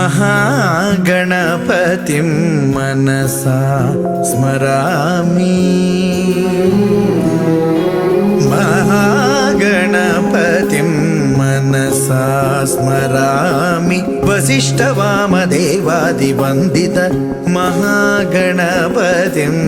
महागणपतिं मनसा स्मरामि महागणपतिं मनसा स्मरामि वसिष्ठवामदेवादिवन्दित महागणपतिम्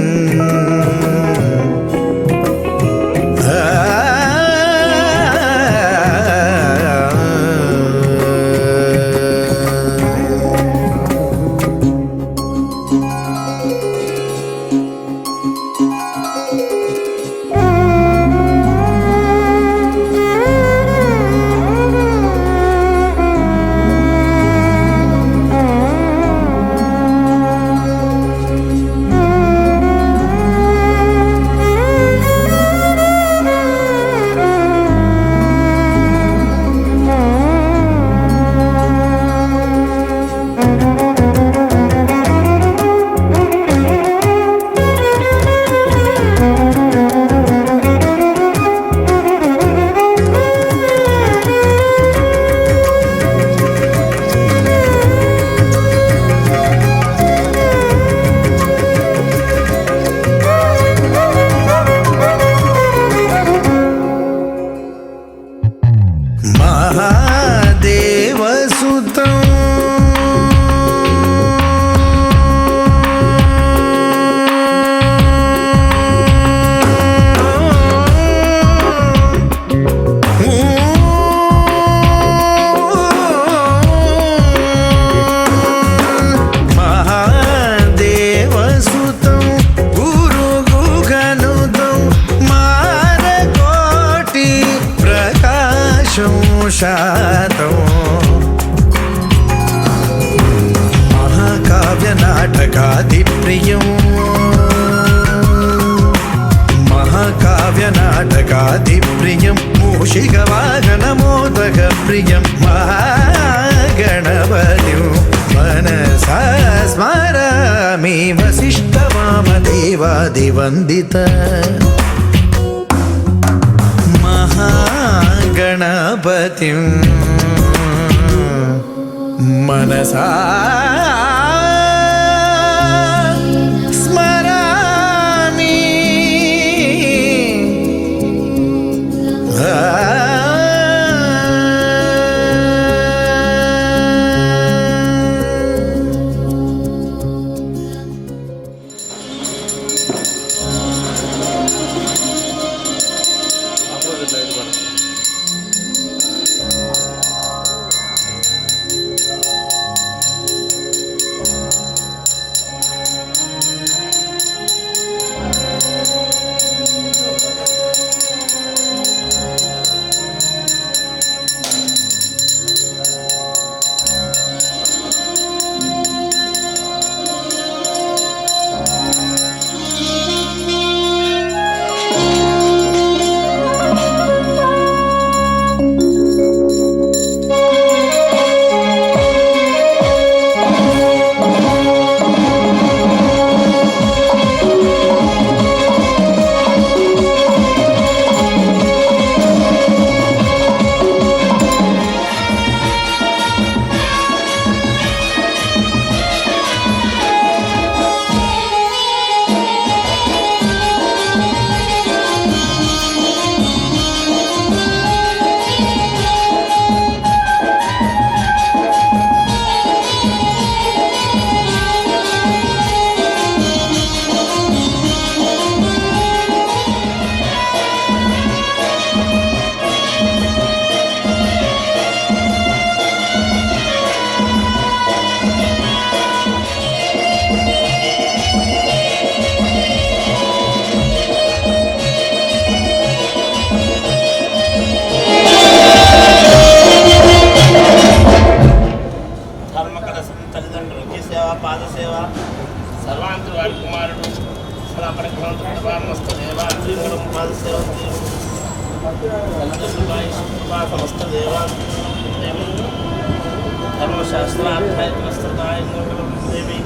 महाकाव्यनाटकादिप्रियं महाकाव्यनाटकादिप्रियं मूषिकवाहनमोदकप्रियं महागणपतिं मनसा स्मरामि वसिष्ठवामदेवादिवन्दित महागणपतिं मनसा स्मरामि धर्मशास्त्राध्यात्मस्तदाय देवी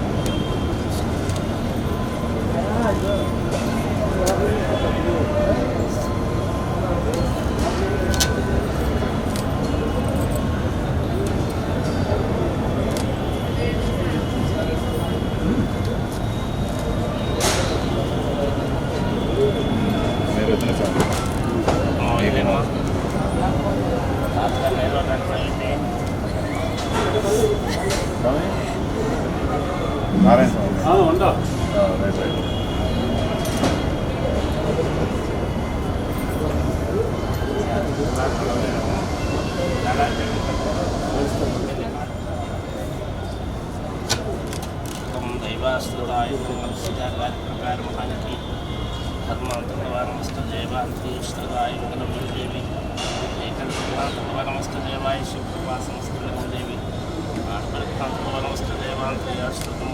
స్వామి నారాయణ స్వామి రైట్ రైట్ దైవాస్తుడాయ ప్రకారం మహానికి ధర్మాంతరవారమస్తదేవాంతరీష్టదాయ మంగళం దేవి ఏకల్పవారమస్తదేవాయ శివకృపాసమస్తలం దేవి ఆడపరికాంతరవారమస్తదేవాంతరీష్టం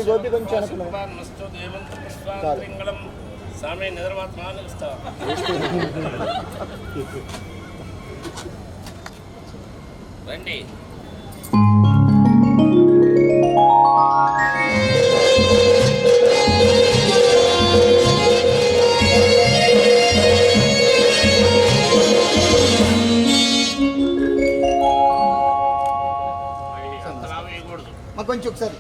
గోపి కొంచెం సామే నిద్రమాత్మాలు ఇస్తావా రండి. కొంచెం ఒకసారి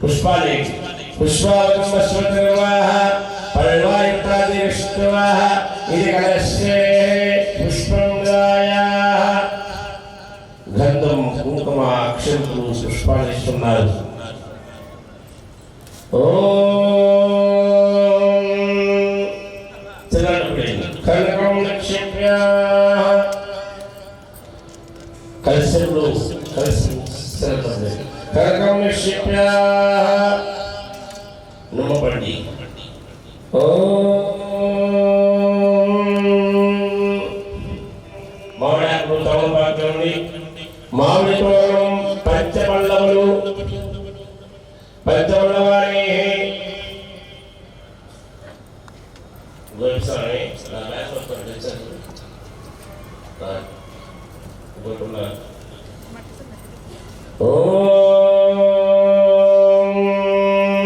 పుష్పాలి పుష్పావతంబస్వతర్వాః పల్వాయుక్తాదివిష్ణువాః ఇది కలశ్రే పుష్పంగాయాః గంధం కుంకుమ అక్షంతులు పుష్పాలు ఇస్తున్నారు. కనకం నిక్షిప్య కలశంలో కనకం నిక్షిప్య నమపండి. మామిడాకులు తమలపాకులని మామిడి తోరణం పంచపల్లవులు పంచపల్లవారి గోపిస్వామి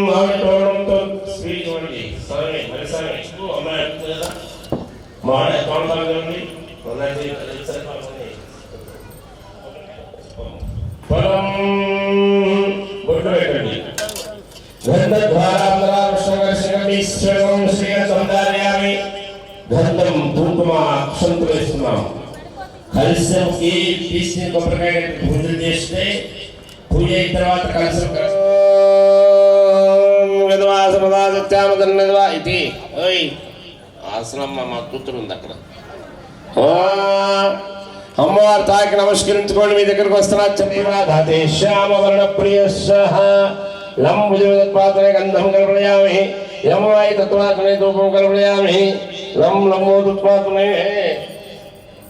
మామిడి తోరణంతో స్వీట్ ఇవ్వండి స్వామి మరి స్వామి అమ్మాయి అడుగుతుంది కదా మామిడి తోరణాలు పొలం బొట్టు పెట్టండి. గంధద్వారాంధ్రాశ్వరం శ్రీగంధారయామి. గంధం కుంకుమ అక్షంతులు వేస్తున్నాం. కలశంకి తీసిన కొబ్బరికాయ పూజలు చేస్తే పూజ అయిన తర్వాత కలశం ఇది ఆసనం మా కూతురు ఉంది అక్కడ. అమ్మవారు తాకి నమస్కరించుకోండి. మీ దగ్గరకు వస్తున్నా చెప్పి శ్యామవర్ణ ప్రియ లంబుజపాత్రే గంధం కల్పయామి. యమాయి తత్వాత్మనే ధూపం కల్పయామి. లంబోదుత్వాత్మనే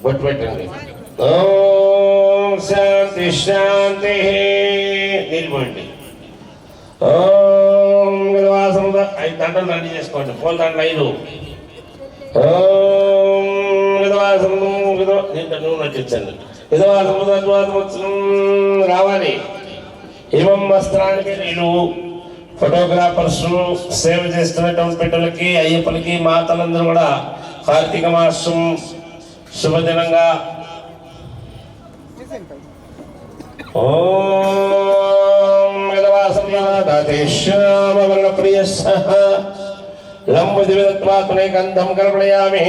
బొట్టు పెట్టండి. ఓం శాంతి శాంతి. నిలబడి ఓం వివాసం 5 దండలు దండి చేసుకోండి. పూల దండలు 5. ఓం విధవాసం దీంట్లో నూనె వచ్చించండి. విధవాసం రావాలి. ఇవం వస్త్రానికి నేను ఫోటోగ్రాఫర్స్ సేవ చేస్తున్నటువంటి బిడ్డలకి అయ్యప్పలకి మాతలందరూ కూడా కార్తీక మాసం శుభదినంగా ఓం విధవాసం శ్యామవర్ణ ప్రియ లంబుదివిత్వాత్మనే గంధం కల్పయామి.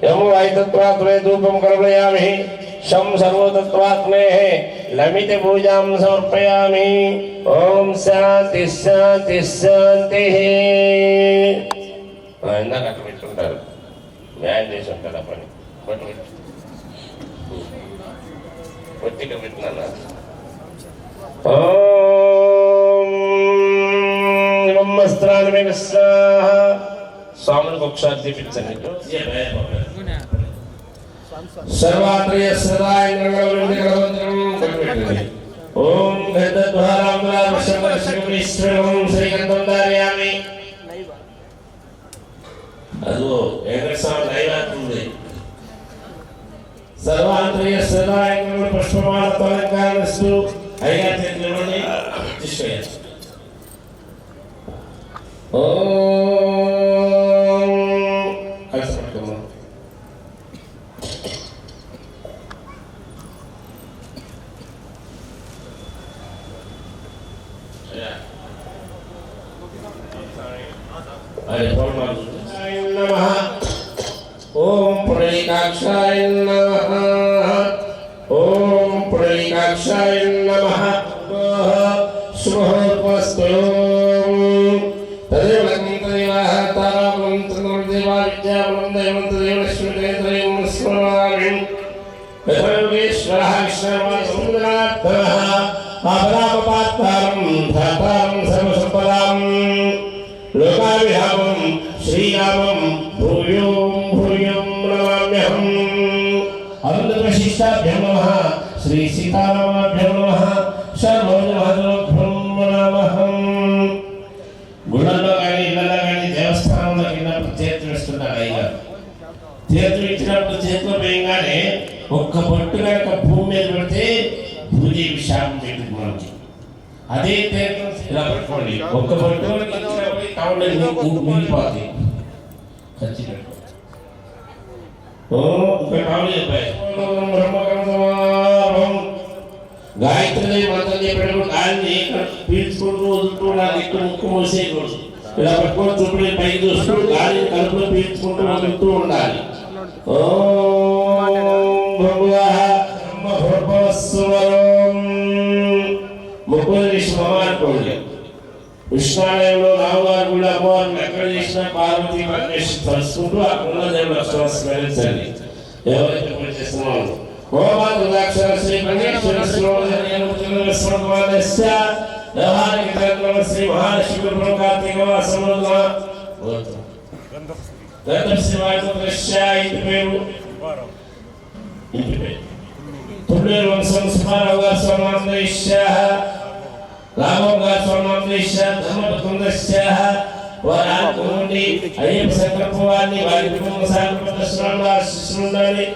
యమువైతత్వాత్మనే ధూపం కల్పయామి. శం సర్వతత్వాత్మే లమిత పూజాం సమర్పయామి. ఓం శాంతి శాంతి శాంతి. ఇందాక అట్లా పెట్టుకుంటారు, వ్యాయామం చేసి ఉంటారు. ఆ పని బట్టి ఒత్తిక పెట్టినా. ఓం వస్త్రాన్ని మీద స్వాములకు ఒకసారి దీపించండి. సర్వాత్రియ సదాయ ఓం శ్రీగంధం ధారయామి. అదో వెంకటస్వామి దైవాత్ముడి. సర్వాంతర్య సదాయ పుష్పమాలతో అలంకరిస్తూ అయ్యా చేతిలోని తీసుకెళ్ళారు. ఓం పుండరీకాక్షాయ నమః ఓం పుండరీకాక్షాయ నమః శుభోపస్తు తదేవ లగ్నంతదేవ తారామంత్రదేవ విద్యామందేవంతదేవ లక్ష్మీదేవ స్మరామి యథోగేశ్వరః విష్ణుర్వాసుదేవః ఆపదాపపాత్తారం ధాతారం సర్వసంపదాం లోకాభిరామం శ్రీరామం భూయోం భూయం నమామ్యహం అనంతప్రశిష్టాభ్యం నమః శ్రీ సీతారామాభ్యం నమః సర్వోజమహద్భ్యం నమః. గుళ్ళల్లో కానీ ఇళ్ళల్లో కానీ దేవస్థానంలో వెళ్ళినప్పుడు చేతులు వేస్తుంటారు అయ్యగారు. చేతులు ఇచ్చినప్పుడు చేతులు వేయగానే ఒక్క పట్టు కనుక భూమి మీద పెడితే పూజ విషాపం చేతులకు మనకి అదే తీర్థం ఇలా పెట్టుకోండి. ఒక్క పట్టు మిగిలిపోతుంది ఖర్చు పెట్టుకోండి. గాయత్రి మంత్రం చెప్పేటప్పుడు గాలిని పీల్చుకుంటూ వదులుతూ ఉండాలి. ఇక్కడ ముక్కు మూసేయకూడదు. ఇలా పట్టుకొని చూపుడు పైకి చూస్తూ గాలిని కలుపులో పీల్చుకుంటూ వదులుతూ ఉండాలి. ముక్కుని అనుకోండి. కృష్ణాలయంలో రాముగారు కూడా అమ్మవారిని ఎక్కడ చేసినా పార్వతీ పరమేశ్వరు తలుచుకుంటూ ఆ కుల దేవుడు అక్షరం స్మరించండి. ఎవరైతే పూజ చేస్తున్నాము శ్రీ మహాలక్ష్మి కార్తీక ఇంటి పేరు తుళ్ళూరు వంశం సుబ్బారావు గారు స్వర్ణాంధ్రేశ్యాః రామం గారు స్వర్ణాంధ్రేశ్యాః ధర్మపత్రంధ్రేశ్యాః వారి ఆత్మ నుండి అయ్యప్ప సంకల్పవాన్ని వారి కుటుంబ సాగర శిష్యులుండాలి.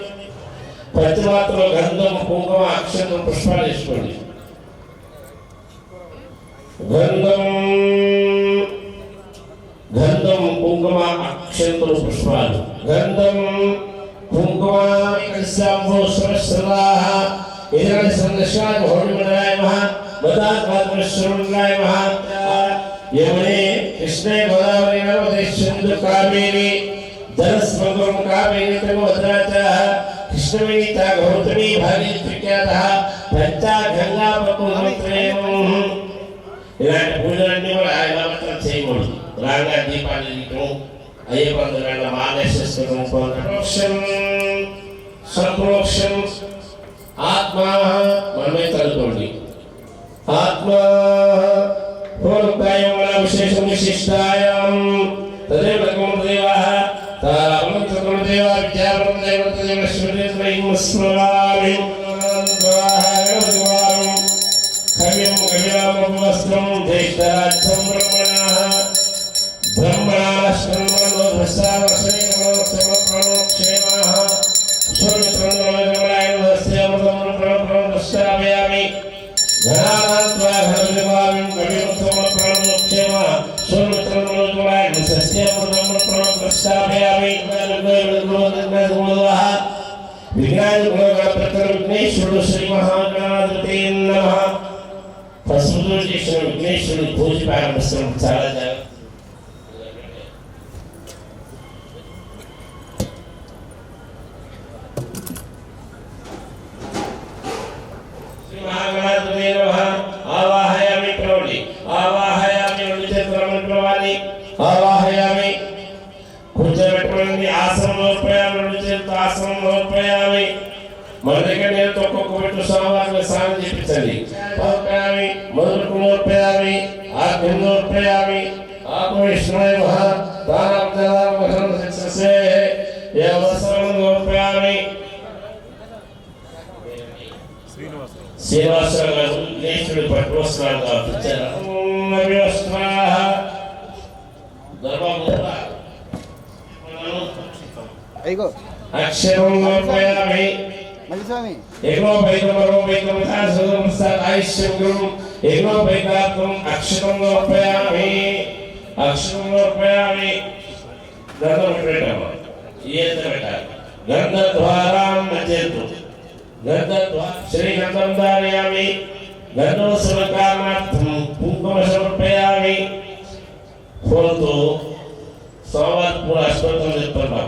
ప్రతి మాత్రం గంధం కుంకుమ అక్షతం పుష్పాలు వేసుకోండి. గంధం కుంకుమ అక్షంతులు పుష్పాలు గంధం కుంకుమ సహస్రాః ఇదం సందర్శనాయ హోమిమనాయ మహా మదాత్మశ్వరుణాయ మహా యమునే కృష్ణే గోదావరి నర్మదే సింధు కావేరి జలస్మగం కావేరి తుంగభద్రాచ కృష్ణవేణి గౌతమి భాగీరథ్యాః పంచా గంగా పద్మత్రయం. ఇలాంటి పూజలన్నీ కూడా ఆయన మాత్రం చేయకూడదు. రాగా దీపాలు ఇవ్వటం అయ్యప్ప మానేశ్వరం పరోక్షం సంప్రోక్షం ఆత్మా మనమే చదువుకోండి. ఆత్మా పూర్వకాయం విశేషం విశిష్టాయాం తదేవ దేవాః తారామంత్రదేవ విద్యాబ్రహ్మదేవతదేవ లక్ష్మీదేవ స్మరామి కవ్యం కవిరామవస్త్రం జ్యేష్ఠరాజ్యం బ్రహ్మణః బ్రహ్మణాశ్రమణో భ్రష్టావశేషమోక్షేమః స్వామి ఘనాత్వా ఘనవిమానం కవిముత్తమప్రణోక్షేమ సూర్యచంద్రోజులాయ సస్యమృతమృతమృష్టాభయామి విఘ్నేశ్వరుడు శ్రీ మహాగణాధిపతి నమః. పసుపుతో చేసిన విఘ్నేశ్వరుడు పూజ ప్రారంభిస్తున్నాం. చాలా జాగ్రత్త. ఆవాహయామి ప్రౌఢి ఆవాహయామి చేతులవాలి ఆవాహయామి కూర్చోబెట్టుకోండి. ఆసనంలో రెండు చేతులు ఆసనంలో పోయామి. మన దగ్గర నేను ఒక్కొక్క పెట్టు స్వామివారికి స్నానం చేయించండి. పోయామి మొదలకు నోర్పయామి ఆజ్ఞం నోర్పయామి ఆత్మ విష్ణువే మహా నోర్పయామి. శ్రీనివాసరావు గారు విఘ్నేశ్వరుడు పట్టు వస్త్రాలు పంపించారు. అక్షరం నోర్పయామి ఏకో వైద్యమరో వైద్యమతాశుద్ధం ఏకో వైద్యాత్మం అక్షరం నోర్పయామి. అక్షరం నోర్పయామి. గంధం పెట్టాము. ఈత పెట్టాలి. గంధ ద్వారాం నచేతు శ్రీగంధం ధారయామి. గంధోత్సవ కారణార్థం కుంకుమ సమర్పయామి. పూలతో సోమవారం పూల అష్టోత్తరం చెప్తున్నాం.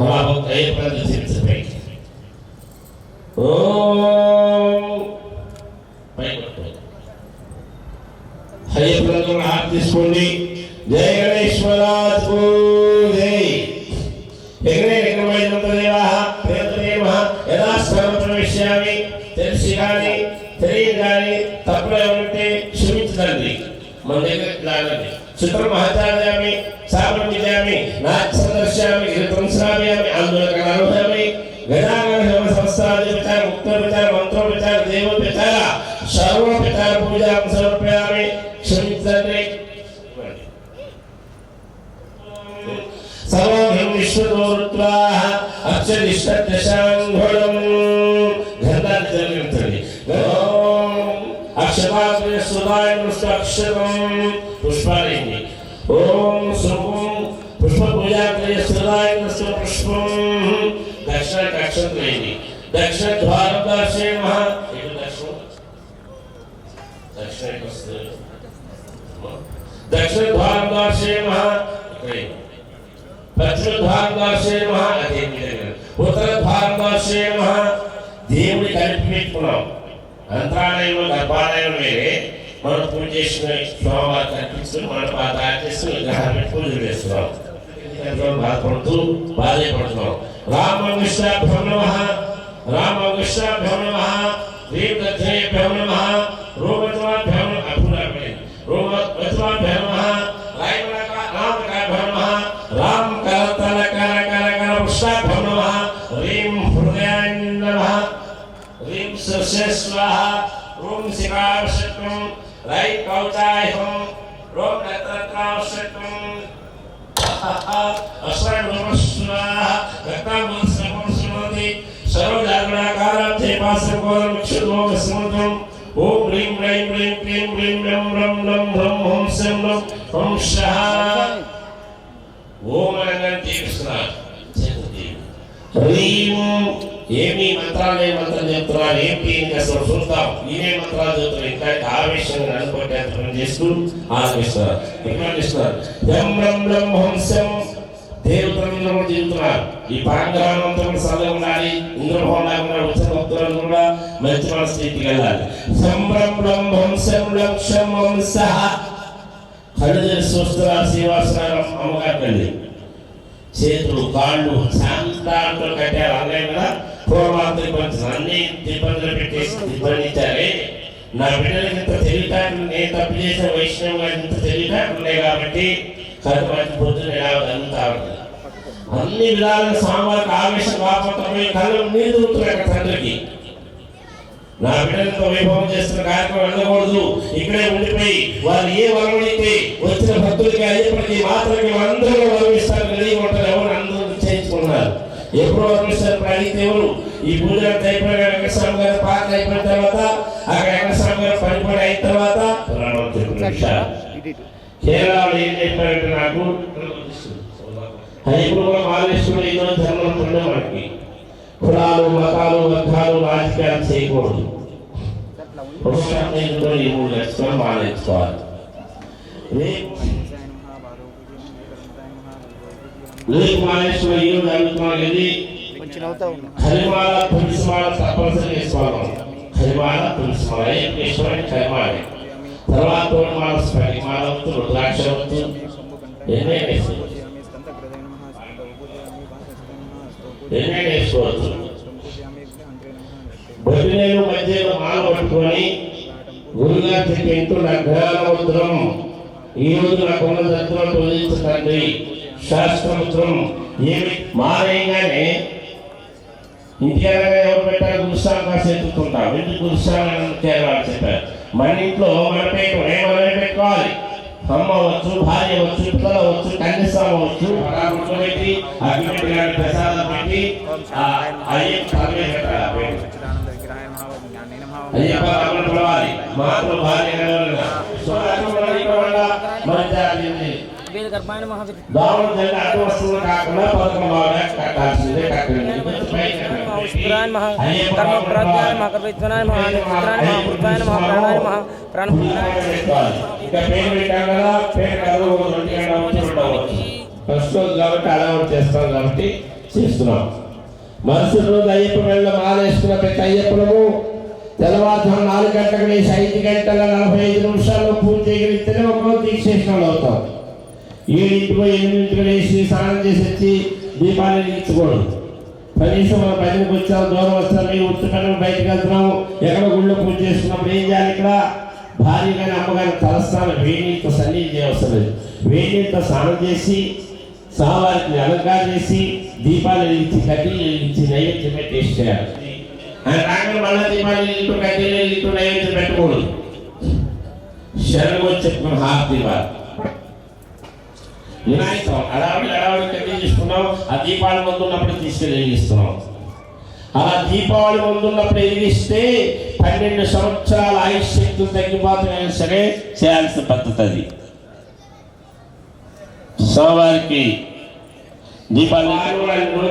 हमारा कई प्रदर्शित से ओम हरे प्रदर्शन हाथ दिसकोंडी जय गणेश महाराज को जय एकरे एकमय मंत्रदेवाः प्रेतदेवः यदा सर्व प्रवेश्यामि తెలిసిగాని తెలియగాని తప్పులే ఉంటే క్షమించండి మన దగ్గర లాగండి చిత్ర మహతాయామి సాబ్రమిజామి నాచ సందర్శయామి గిరితంశ్రామ్యామి ఆందోళనకరణోయామి గజానన సంస్థాది విచార ముక్త విచార మంత్ర విచార దేవ విచార సర్వ విచార పూజా సమర్పయామి క్షమించండి सर्वं विश्वदोरुत्वाः अक्षरिष्टदशाङ्गुलं गन्धार्जनयन्त्रनि ओम अक्षराग्रे सुधाय नमस्कारं पुष्पाणि ओम सुखं पुष्पपूजाग्रे सुधाय नमस्कार पुष्पं दक्षिण कक्षत्रयि दक्षिण द्वारदाशे महा एक दक्षिण द्वारदाशे महा पश्चिम भारतवर्षे महा उत्तर भारतवर्षे महा దేవుని కలిపి పెట్టుకున్నాం అంతరాలయంలో గర్భాలయం వేరే మనం పూజ చేసిన స్వామివారి కనిపిస్తూ మన తయారు చేస్తూ విగ్రహాలు పెట్టి పూజలు చేస్తున్నాం బాధపడుతూ బాధపడుతున్నాం రామకృష్ణాభ్యం నమః రామకృష్ణాభ్యం నమః దేవదత్తేభ్యం నమః రోమత్వాభ్యం అపురాభ్యం రోమత్వాభ్యం నమః రామకాభ్యం నమః రామ కరతల కర కర కర పుష్పాభ్యం నమః రీం హృదయాయ నమః రీం సుశస్వాహ ఓం శివాశక్తం రై కౌచాయహం రోం రత్నత్రాశక్తం అస్రం నమస్వాహ రత్నమస్రం శ్రీమతి సర్వజాగరణాకారం చేపాసకోరం క్షుద్వం సముద్రం ఓం హ్రీం హ్రైం హ్రీం క్లీం హ్రీం రం రం రం రం హం సం రం హం షః ఓం అనంగం జీవిస్తున్నారు హ్రీం ఏమి మంత్రాలు మంత్రం చెప్తున్నారు ఏంటి ఇంకా చూద్దాం ఇవే మంత్రాలు చెప్తున్నారు ఇంకా ఆవేశంగా నడుపుకుంటే చేస్తూ ఆలోచిస్తున్నారు విజ్ఞానిస్తున్నారు రం రం రం హం సం దేవతలను జీవిస్తున్నారు ఈ పాంగ్రామంతో సదం ఉండాలి ఇంద్రభవనాలు ఉత్సవం కూడా మంచి మన స్థితికి వెళ్ళాలి సంభ్రం బ్రహ్మం సంభ్రం క్షమం సహ కళ్ళు చూస్తున్న శ్రీవాసనం అమ్మగారు చేతులు కాళ్ళు శాంతాంతో కట్టారు అన్నీ కదా పూర్వాంతరి పంచారు అన్ని ఇబ్బందులు పెట్టేసి ఇబ్బందించాలి నా బిడ్డలకి ఇంత తెలివితేటలు నేను తప్పు చేసిన వైష్ణవం గారి ఇంత తెలివితేటలు ఉన్నాయి కాబట్టి కడుపు పొద్దున ఎలా జరుగుతా ఉంటుంది అన్ని విధాలుగా స్వామివారికి ఆవేశం కాకపోతే కళ్ళు నీరు దూరుతున్నాయి తండ్రికి నా బిడ్డలతో వైభవం చేస్తున్న కార్యక్రమం వెళ్ళకూడదు ఇక్కడే ఉండిపోయి వాళ్ళు ఏ వరవడితే వచ్చిన భక్తులకి అయ్యప్పటికి మాత్రమే అందరూ వరమిస్తారు కలిగి ఉంటారు ఎవరు అందరూ చేయించుకున్నారు ఎప్పుడు వరమిస్తారు అడిగితే ఎవరు ఈ పూజ అయిపోయిన వెంకటస్వామి గారు పాట అయిపోయిన తర్వాత అక్కడ వెంకటస్వామి గారు పడిపోయి అయిన తర్వాత కేరళలో ఏం చెప్పారంటే నాకు ఇప్పుడు కూడా మాలేశ్వరుడు ఏదో ధర్మం పుణ్యం మనకి కులాలు మతాలు వర్గాలు రాజకీయాలు చేయకూడదు ఈ 3 లక్షలు మానేసుకోవాలి రేపు మానేశ్వర ఈ రోజు జరుగుతున్నది హరిమాల తులసిమాల తప్పనిసరి వేసుకోవాలి హరిమాల తులసిమాల ఈశ్వరుని హరిమాల తర్వాత తోడుమాల స్ఫటిమాల రుద్రాక్ష ఎన్నే వేసుకోవచ్చు బొడ్డునేలు మధ్యలో మాల పట్టుకొని గురుగారు చెప్పేంటూ నా జ్ఞానముద్రం ఈ రోజు నాకున్న దత్తులను తొలగించకండి శాస్త్రముద్రం ఏమి మారేయగానే ఇంటికి ఎవరు పెట్టారు గురుస్వామి కాసి ఎత్తుకుంటాం ఎందుకు గురుస్వామి చేయాలని చెప్పారు మన ఇంట్లో మన పేరు ఏమైనా పెట్టుకోవాలి అమ్మ అవచ్చు భార్య అవచ్చు పిల్లలు అవచ్చు కన్యస్వామి అవచ్చు పరామర్శ పెట్టి అగ్గిపెట్టి గారి ప్రసాదం పెట్టి అయ్యప్ప రాములు పిలవాలి మాతృ భార్య దావుడు జల్లి అడ్డు వస్తువులు కాకుండా పథకం కట్టాల్సిందే కట్టండి ఇంకా పేరు పెట్టాం కదా పేరు ఫస్ట్ రోజు కాబట్టి అలవాటు చేస్తాం కాబట్టి చేస్తున్నాం. మరుసటి రోజు అయ్యప్ప మెడలో మాల వేసుకున్న ప్రతి అయ్యప్పలము తెల్లవారుజాము 4 గంటలకు లేచి 5 గంటల 45 నిమిషాల్లో పూజ చేయగలిగితేనే ఒకరోజు తీసేసిన వాళ్ళు అవుతాం. 7 8 లేచి స్నానం చేసి వచ్చి దీపాలు వెలిగించకూడదు. కనీసం మన భజనకు వచ్చాము, దూరం వస్తాం, మేము ఉత్తరం బయటకు వెళ్తున్నాము, ఎక్కడ గుళ్ళో పూజ చేస్తున్నప్పుడు ఏం చేయాలి? ఇక్కడ భార్య కానీ అమ్మగారి తలస్నానం వేడితో సన్నిధి చేయవలసిన లేదు. వేడితో స్నానం చేసి స్వామివారికి అలంకారం చేసి దీపాలు వెలిగించి కడ్డీలు వెలిగించి నైవేద్యం టేస్ట్ చేయాలి. రాగానే మళ్ళీ దీపాలు వెలిగింటూ కడ్డీలు వెలిగింటూ నైవేద్యం పెట్టకూడదు. శరణం వచ్చి చెప్పుకున్న హారతి ఇవ్వాలి. వినాయకం అడావిడి కడ్డీ తీసుకున్నాం, ఆ దీపావళి ముందు ఉన్నప్పుడు తీసుకెళ్ళి వెలిగిస్తున్నాం. అలా దీపావళి ముందు ఉన్నప్పుడు వెలిగిస్తే 12 సంవత్సరాల ఆయుష్ శక్తులు తగ్గిపోతున్నాయని సరే చేయాల్సిన పద్ధతి అది. స్వామివారికి దీపాలు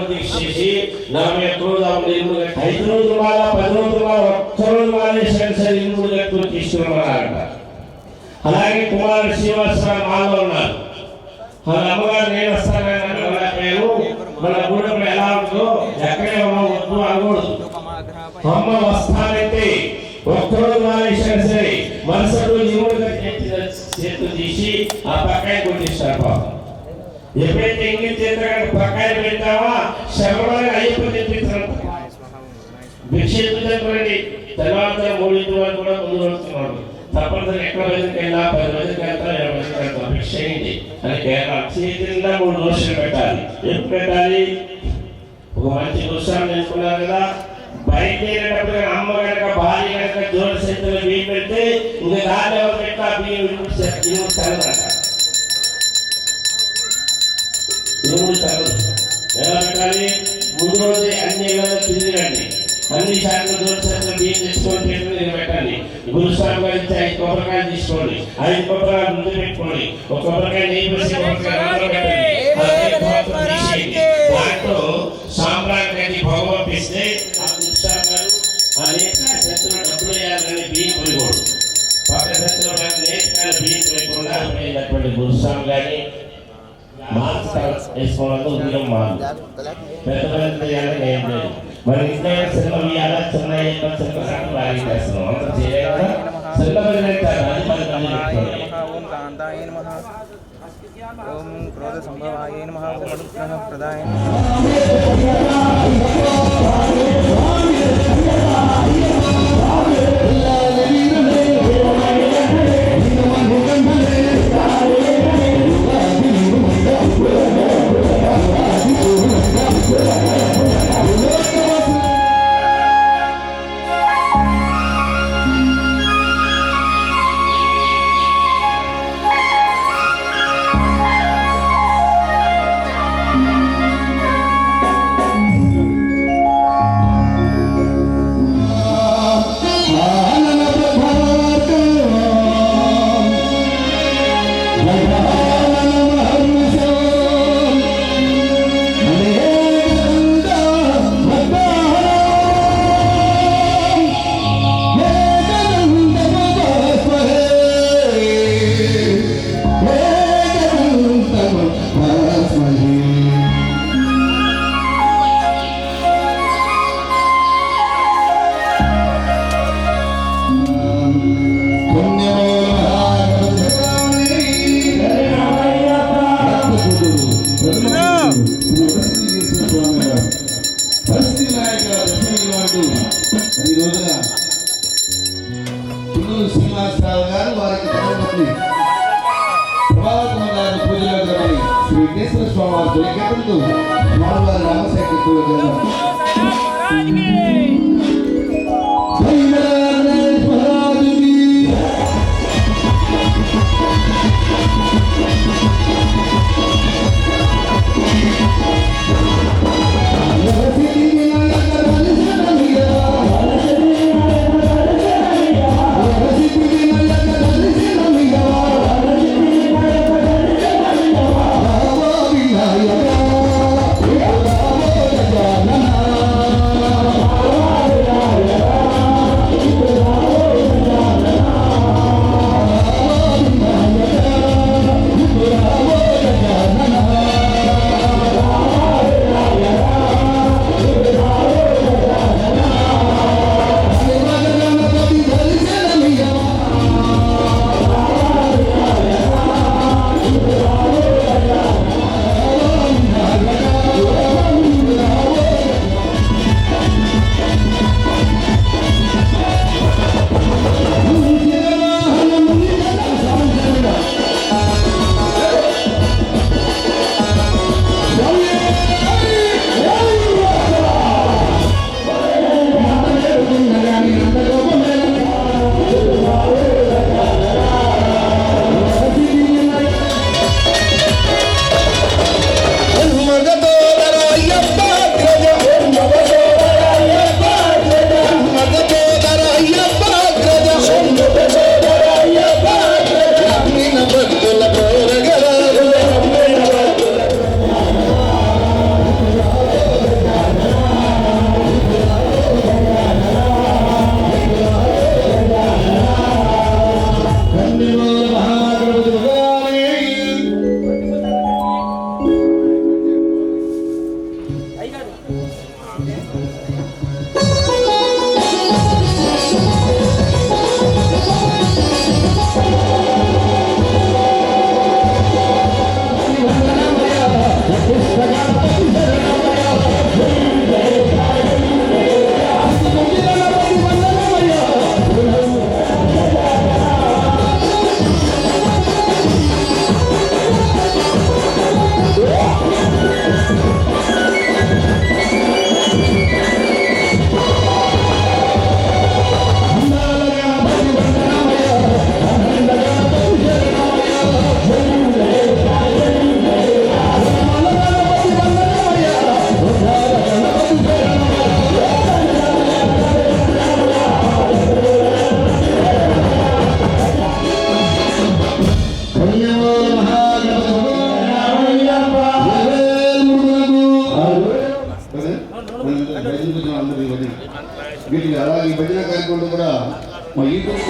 తీసేసి 41 రోజులు 5 రోజులు మాల 10 రోజులు మాల ఒక్క రోజు మాలేసిన సరే 2 గంటలు తీసుకున్నారట. అలాగే కుమారుడు శ్రీనివాసరావు మాలో ఉన్నారు. వాళ్ళ అమ్మగారు నేను వస్తాను మన గూడెంలో ఎలా ఉందో ఎక్కడే వద్దు అనకూడదు. అమ్మ వస్తానంటే ఒక్కరోజు మాలేసినా సరే మరుసటి రోజు చేతులు తీసి ఆ పక్కాయ కొట్టిస్తారు. పాపం ఎప్పుడైతే ఇంగిల్ చేత పక్కాయ పెట్టావా శర్మని అయ్యప్ప తెప్పించారు. భిక్ష ఎత్తుదండి తర్వాత 3 వరకు కూడా ముందు వస్తున్నాడు. తప్పనిసరి ఎక్కడ రోజుకైనా 10 రోజులకి వెళ్తాం, 20 రోజులకి వెళ్తాం. భిక్ష అయింది అని చేతిలో 3 దోషాలు పెట్టాలి. ఎప్పుడు పెట్టాలి? ఒక మంచి దోషాలు నేర్చుకున్నారు కదా. బయలుదేరేటప్పుడు అమ్మ కనుక భార్య కనుక జోడి చేతులు బియ్యం పెడితే ఇంకా దాన్ని ఎవరు పెట్టా బియ్యం చదవట ఎలా పెట్టాలి? ముందు రోజే అన్ని ఇళ్ళలో తిరిగిరండి, అన్ని శాఖలు జోడి చేతులు బియ్యం తెచ్చుకొని పెట్టాలి. గురుస్వామి గారు ఇచ్చి 5 కొబ్బరికాయలు తీసుకోండి, 5 కొబ్బరికాయలు ముందు పెట్టుకోండి, ఒక కొబ్బరికాయ నెయ్యి పోసి దాంట్లో సాంబ్రాన్ని పొగ పంపిస్తే ఆ గురుస్వామి గారు ఆ నేర్చుకునే శక్తులు డబ్బులు వేయాలని బియ్యం కొనుగోడు పక్క శక్తులు నేర్చుకునే బియ్యం కొనకుండా పోయినటువంటి గురుస్వామి గారిని మాస్క్ వేసుకోవడంతో ఉద్యోగం మారు పెద్ద పెద్ద చేయాలని ఏం లేదు. మరి ఇంట్లో చిన్న ఇవ్వాలా చిన్న చిన్న సార్లు బాగా చేస్తున్నాం. అంత చేయాలి చిన్న పని పెట్టారు, అది 10 పనులు పెట్టుకోండి. ఓం కాంతాయ నమః, ఓం క్రోధ సంభవాయ నమః, ఓం అనుగ్రహ ప్రదాయ శ్రీనివాసరావు గారు వారికి ధర్మపత్ని ప్రభావతం గారి పూజలో జరగని శ్రీ కేశవ స్వామి వారి తొలికెప్పుడు స్వామివారి రామశేఖర పూజ Yeah. ప్రజలు కొంచెం అందరూ ఈ భజన వీటికి అలాగే ఈ భజన కార్యక్రమంలో కూడా మా యూట్యూబ్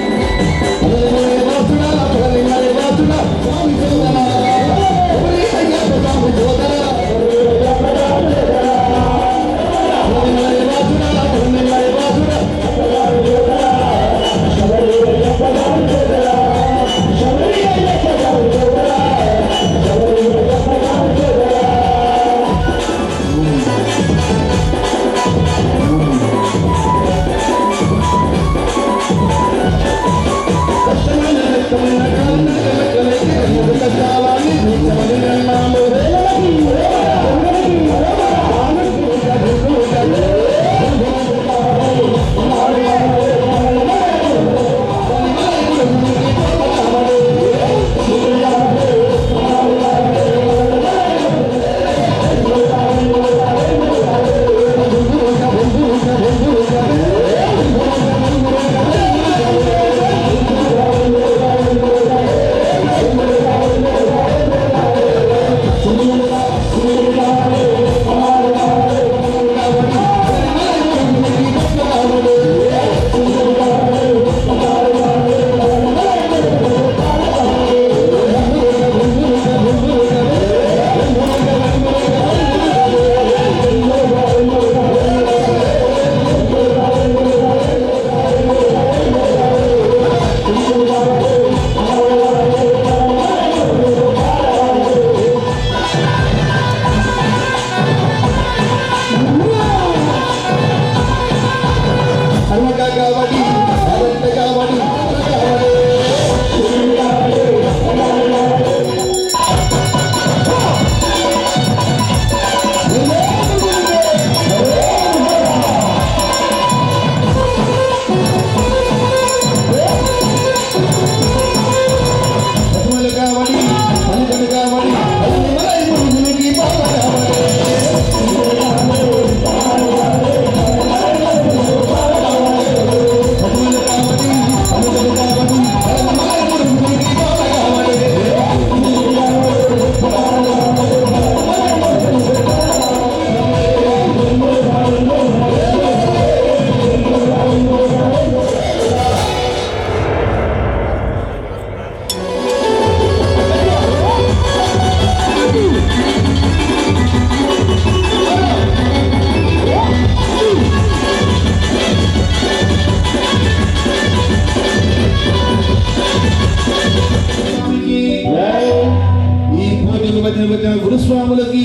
గురుస్వాములకి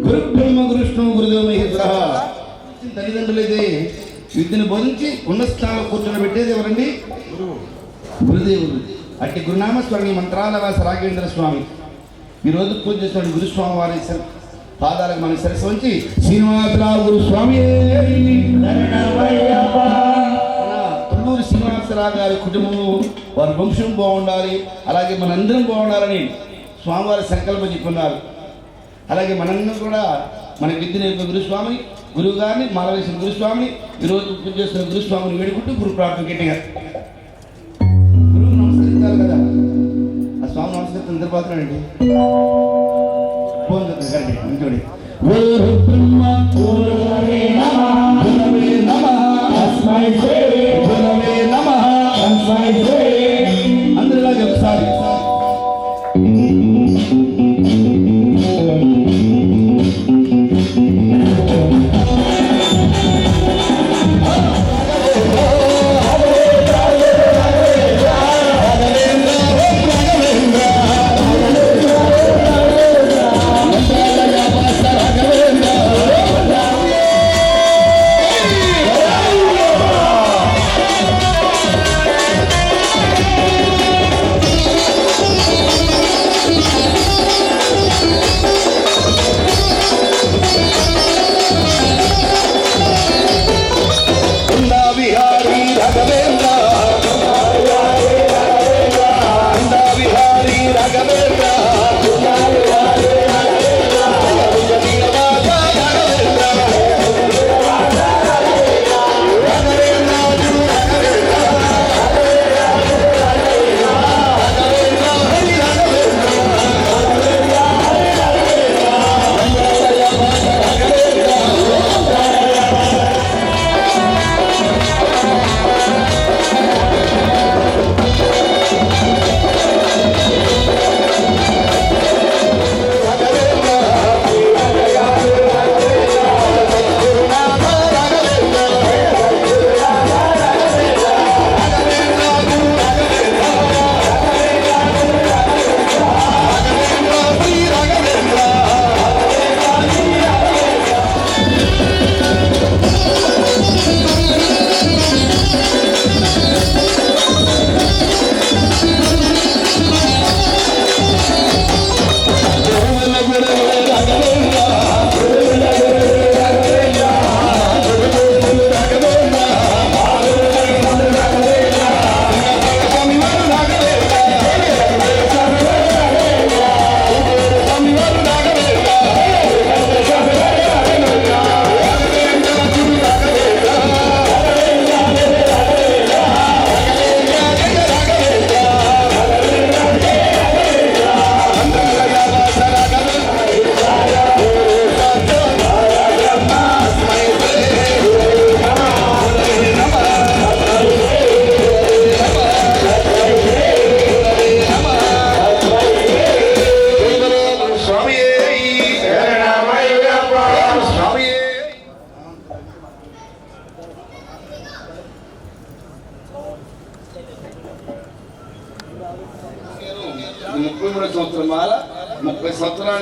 గురు బ్రహ్మ గురుష్ణు గురుదేవ మహేశ్వర. తల్లిదండ్రులైతే విద్యను బోధించి ఉన్నత స్థానంలో కూర్చొని ఎవరండి? గురుదేవుడు. అట్టి గురునామ స్వర్ణి మంత్రాల వాస రాఘవేంద్ర స్వామి ఈరోజు పూజ చేసిన గురుస్వామి వారి పాదాలకు మన శిరస్సు ఉంచి శ్రీనివాసరావు గురుస్వామి తుళ్ళూరు శ్రీనివాసరావు గారి కుటుంబము వారి వంశం బాగుండాలి, అలాగే మనందరం బాగుండాలని స్వామివారి సంకల్పం చెప్పున్నారు. అలాగే మనందరం కూడా మన విద్య నేర్పే గురుస్వామిని, గురువు గారిని, మాలవేశ్వర గురుస్వామిని, ఈరోజు పూజ చేస్తున్న గురుస్వామిని వేడుకుంటూ గురు ప్రార్థన గట్టిగా గురువు నమస్కరించాలి కదా. ఆ స్వామి నమస్కరిస్తున్న నిద్రపోతున్నాడండి. ఫోన్ చేస్తాను మంచోడి. గురు బ్రహ్మ గురువే నమః, గురవే నమః, తస్మై శ్రీ గురవే నమః, తస్మై శ్రీ. అందరిలా ఒకసారి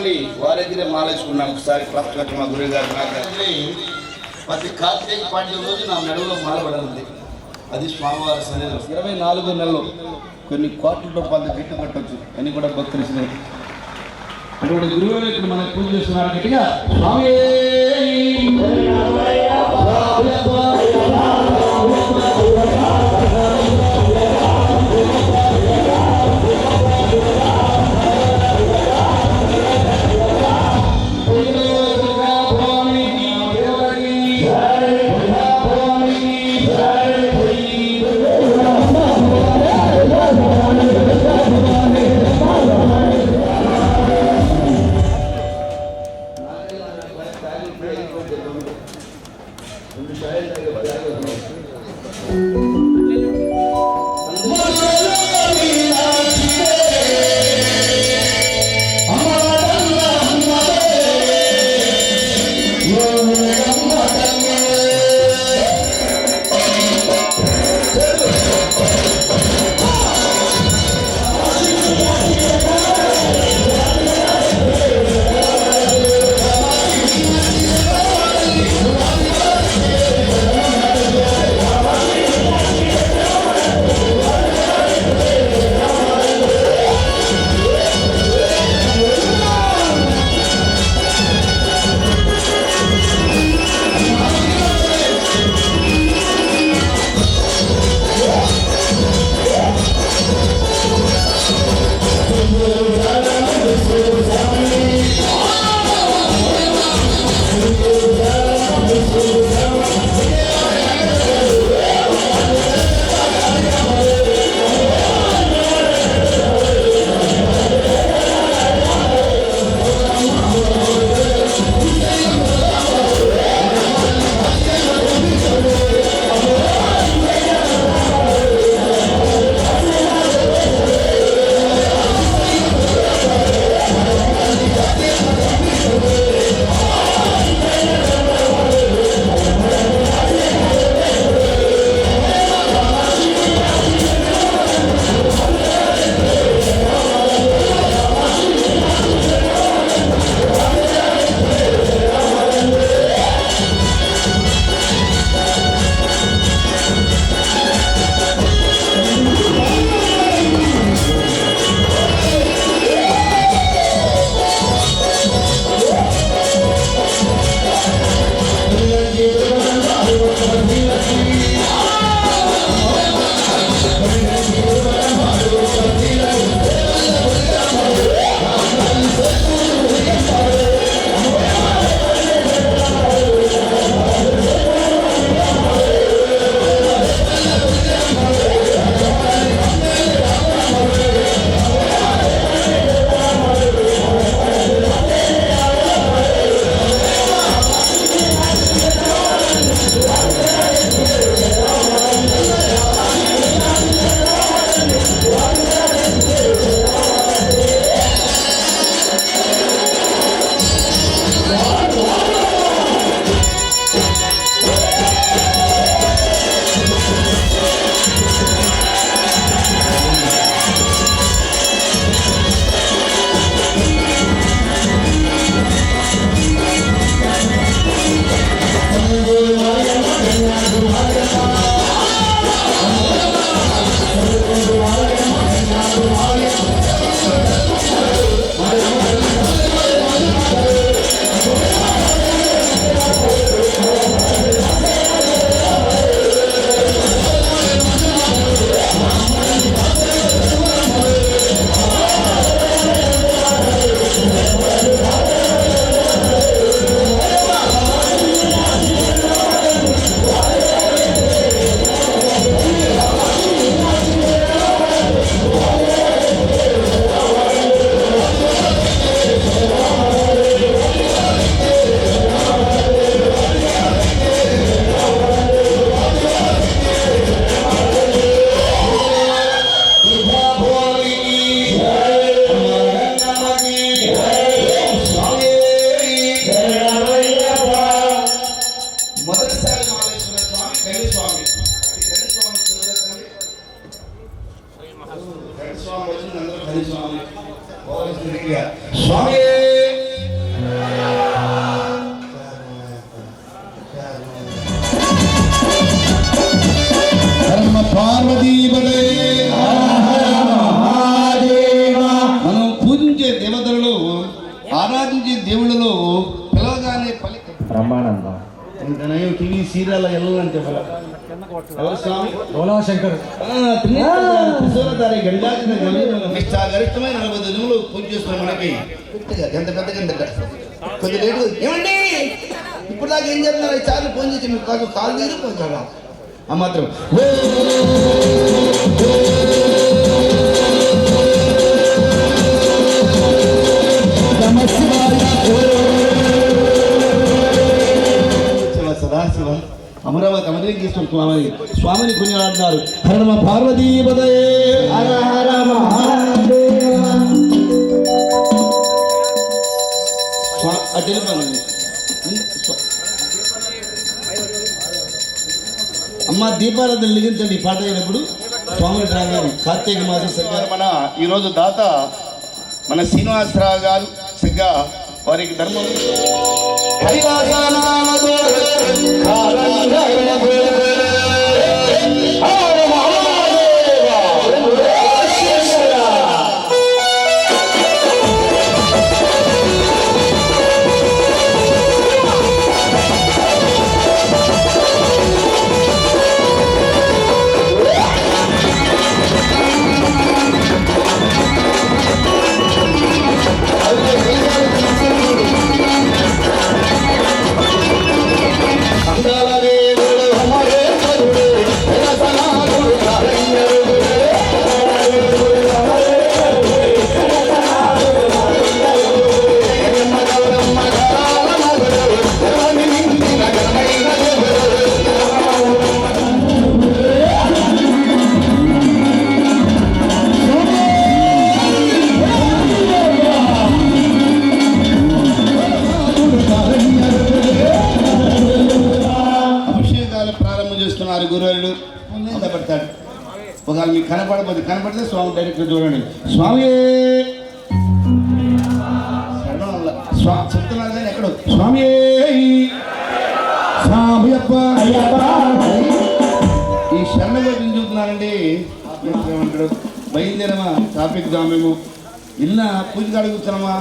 ఉన్నారండి వారి దగ్గరే మాలేసుకున్నాను ఒకసారి పక్కన మా గురువు గారు ప్రతి కార్తీక పాండ్యం రోజు నా మెడలో మాలబడింది. అది స్వామివారి సన్నిధిలో 24 నెలలు కొన్ని కోట్ల రూపాయలు గిట్టు కట్టవచ్చు అని కూడా భక్తులు అటువంటి గురువులు ఇక్కడ మనకు పూజ చేస్తున్నారు. గట్టిగా స్వామి బ్రహ్మానందం ఇంకా నయం టీవీ సీరియల్ వెళ్ళాలంటే ఎవరు స్వామి డోలాశంకర్ గరిష్టమైన 40 దినములు పూజ చేస్తున్నాం మనకి గంట పెద్ద గంట కొద్ది లేటు ఏమండి ఇప్పుడు దాకా ఏం చేస్తున్నారు చాలు ఫోన్ చేసి మీకు కాదు కాలు తీరు పోతాడా ఆ మాత్రం సదాశివ అమరావతి అమరేశ్వర స్వామిని కొనియాడుతున్నారు హరమ పార్వతీపదయే హర హర మహాదేవ అమ్మ దీపారాధన లిగించండి ఈ పాట అయినప్పుడు స్వామి గారు కార్తీక మాసం సరిగ్గా మన ఈరోజు దాత మన శ్రీనివాసరావు గారు సరిగ్గా వారికి ధర్మం గురువులు పెడతాడు ఒకవేళ మీకు కనపడితే స్వామి డైరెక్ట్ చూడండి స్వామి చెప్తున్నారు కానీ ఎక్కడో స్వామి స్వామి అప్ప ఈ శరణ గురించి చూస్తున్నారండి ఏమంటాడు బయలుదేరమా ట్రాఫిక్ జామ్ మేము ఇన్న పూజ కాడ కూర్చున్నామా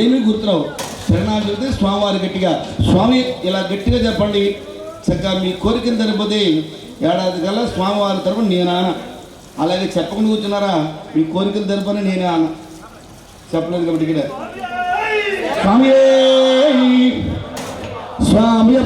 ఏమీ గుర్తురావు శరణాలు చెప్తే స్వామివారి గట్టిగా స్వామి ఇలా గట్టిగా చెప్పండి చక్కగా మీ కోరికలు జరిగిపోతే ఏడాది కల్లా స్వామివారి తరపున నేనా అలాగే చెప్పకుండా కూర్చున్నారా మీ కోరికలు జరపని నేనే అన్న చెప్పలేదు కాబట్టి ఇక్కడ స్వామి స్వామి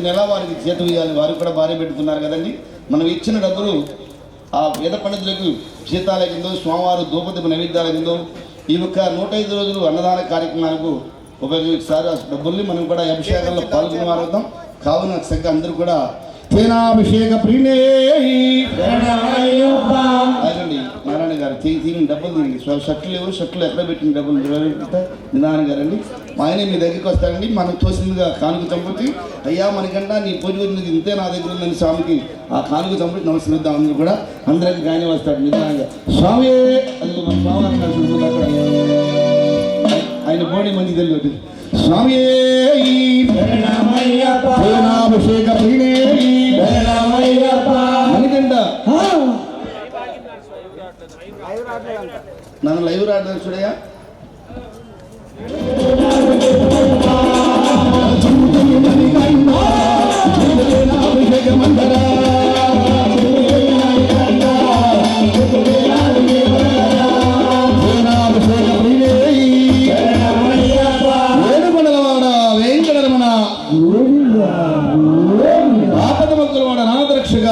నెల వారికి జీతం ఇవ్వాలి, వారికి కూడా భార్య పెడుతున్నారు కదండి. మనం ఇచ్చిన డబ్బులు ఆ వేద పండితులకు జీతాల కిందో, స్వామివారు ధూపదీప నైవేద్యాల కిందో ఈ యొక్క 105 రోజులు అన్నదాన కార్యక్రమాలకు ఉపయోగిస్తారు. ఆ డబ్బుల్ని మనం కూడా అభిషేకంలో పాల్గొనగలుగుతాం. కావున చక్కగా అందరూ కూడా తేనాభిషేక ప్రియునే అదండి. నారాయణ గారు తీని డబ్బులు తీయండి. షర్ట్లు ఎక్కడ పెట్టిన డబ్బులు నిదాన గారండి. ఆయనే మీ దగ్గరికి వస్తారండి. మనం తోసిందిగా కానుక చంపుతి, అయ్యా మనకంటా నీ పూజ గురించి ఇంతే నా దగ్గర ఉందని స్వామికి ఆ కానుక చంపుతి నమస్కరిద్దాం. అందరూ కూడా అందరికి గానే వస్తాడు నిదానంగా. స్వామి అది మన స్వామి అక్కడ ఆయన బోడి మంచి తెలియదు. స్వామి అభిషేక మనకంట నన్ను లైవ్ రావడం చూడయా. వేడుకొండలవాడ వెంకటరమణ ఆపద మొక్కలవాడ నామరక్షక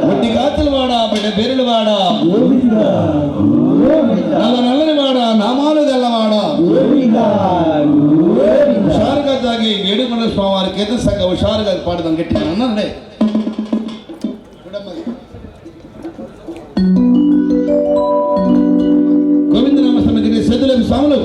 వడ్డీ కాతులవాడ బిడ్డ బెరుడువాడ నల్లని వాడ నామాలు తెల్లవాడ హుషారుగా తాగి వేడుకొండ స్వామివారి కేంద్ర సంఘ హుషారుగా పాడుదాం గట్టిగా అన్నారండి. గోవింద నామ సమితికి సేతులేమి స్వాములు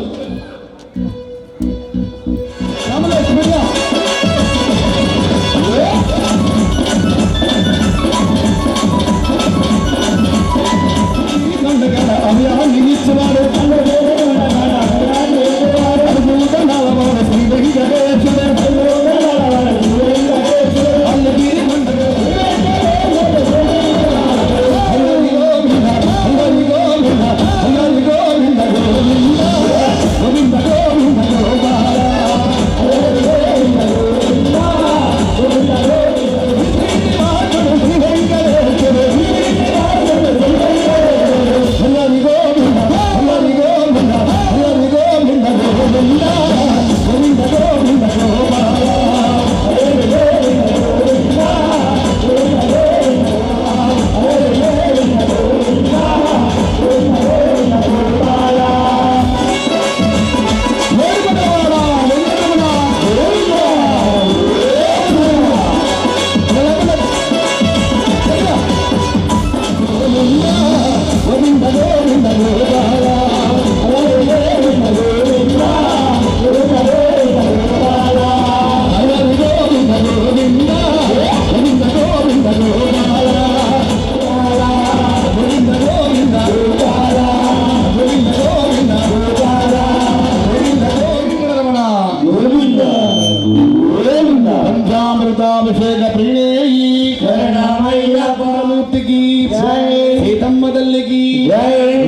సీతమ్మ తల్లికి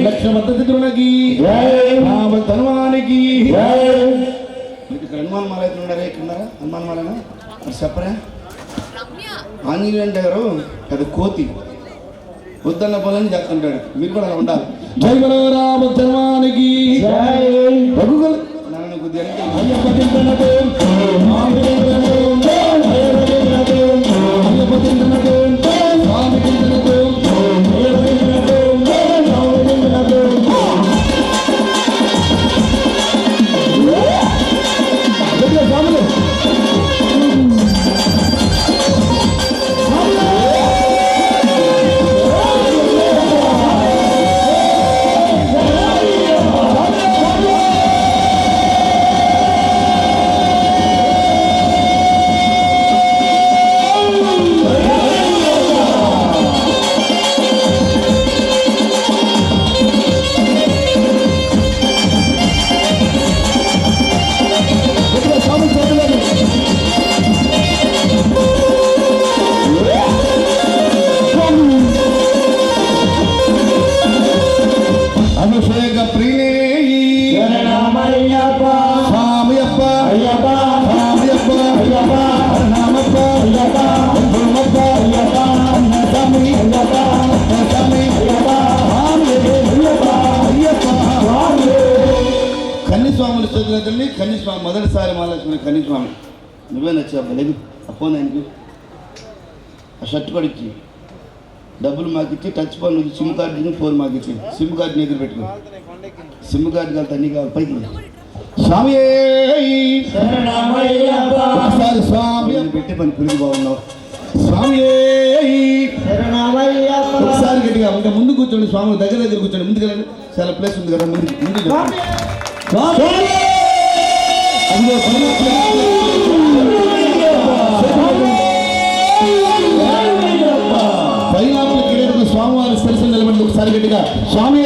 లక్ష్మీ తృణకి ధనుమానికి హనుమాన్ మాల అయితే ఉన్నారా? ఎక్కడున్నారా హనుమాన్ మాలనా? మరి చెప్పరా? ఆంజనేయులు అంటే గారు అది కోతి వద్దన్న పోలని చెప్తుంటాడు. మీరు కూడా అలా ఉండాలి. జై బలరామ ధనుమానికి నన్ను కన్నిస్వాములు చదివినదండి. కన్నిస్వామి మొదటిసారి మహాలక్ష్మి కన్నిస్వామి నువ్వే నచ్చా లేదు ఆ ఫోన్ ఆయనకి ఆ షర్ట్ కూడా ఇచ్చి డబ్బులు మాకు ఇచ్చి touch phone SIM card phone మాకు ఇచ్చి సిమ్ కార్డు నీ దగ్గర పెట్టుకో సిమ్ కార్డు కావాలి తన్ని కావాలి పైకి స్వామి స్వామి పెట్టే పని పులికి బాగున్నావు స్వామి ఒకసారి గట్టిగా ఇంకా ముందు కూర్చోండి స్వామి దగ్గర కూర్చోండి ముందుకు వెళ్ళండి చాలా ప్లేస్ ఉంది కదా ముందు పైనాపిల్ కిరీటం స్వామివారి స్పెషల్ నిలబడి ఒకసారి గట్టిగా స్వామి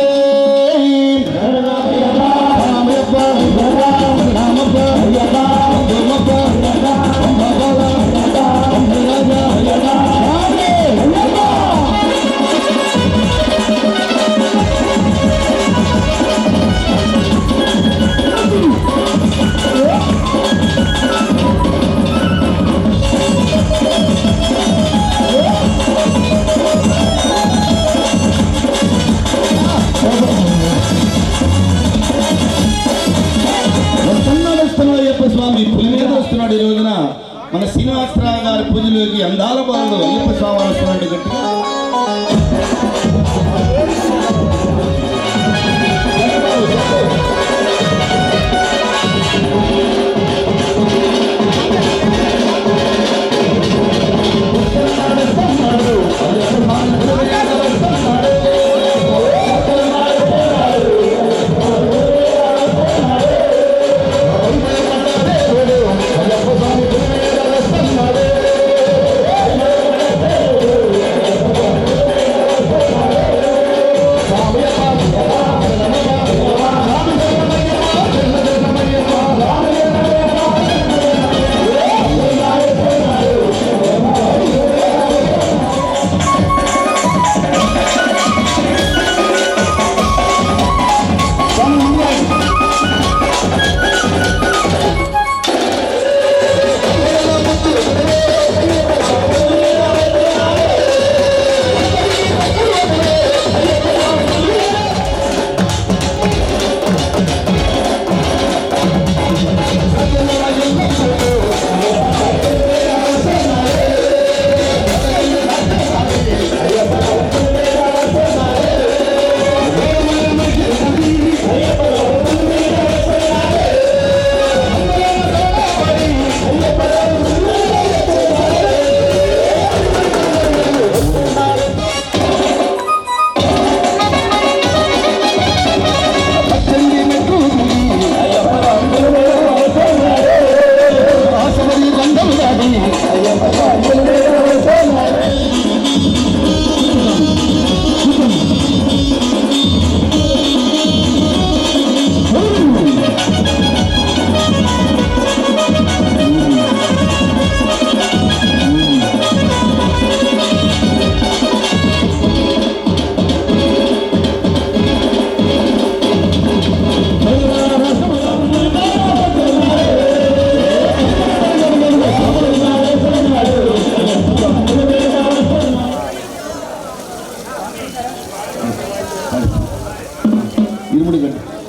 స్వామి పులి మీద వస్తున్నాడు. ఈ రోజున మన శ్రీనివాసరావు గారి పూజలోకి అందాల బాలు అయ్యప్ప స్వామి వస్తున్నాడు గట్టిగా.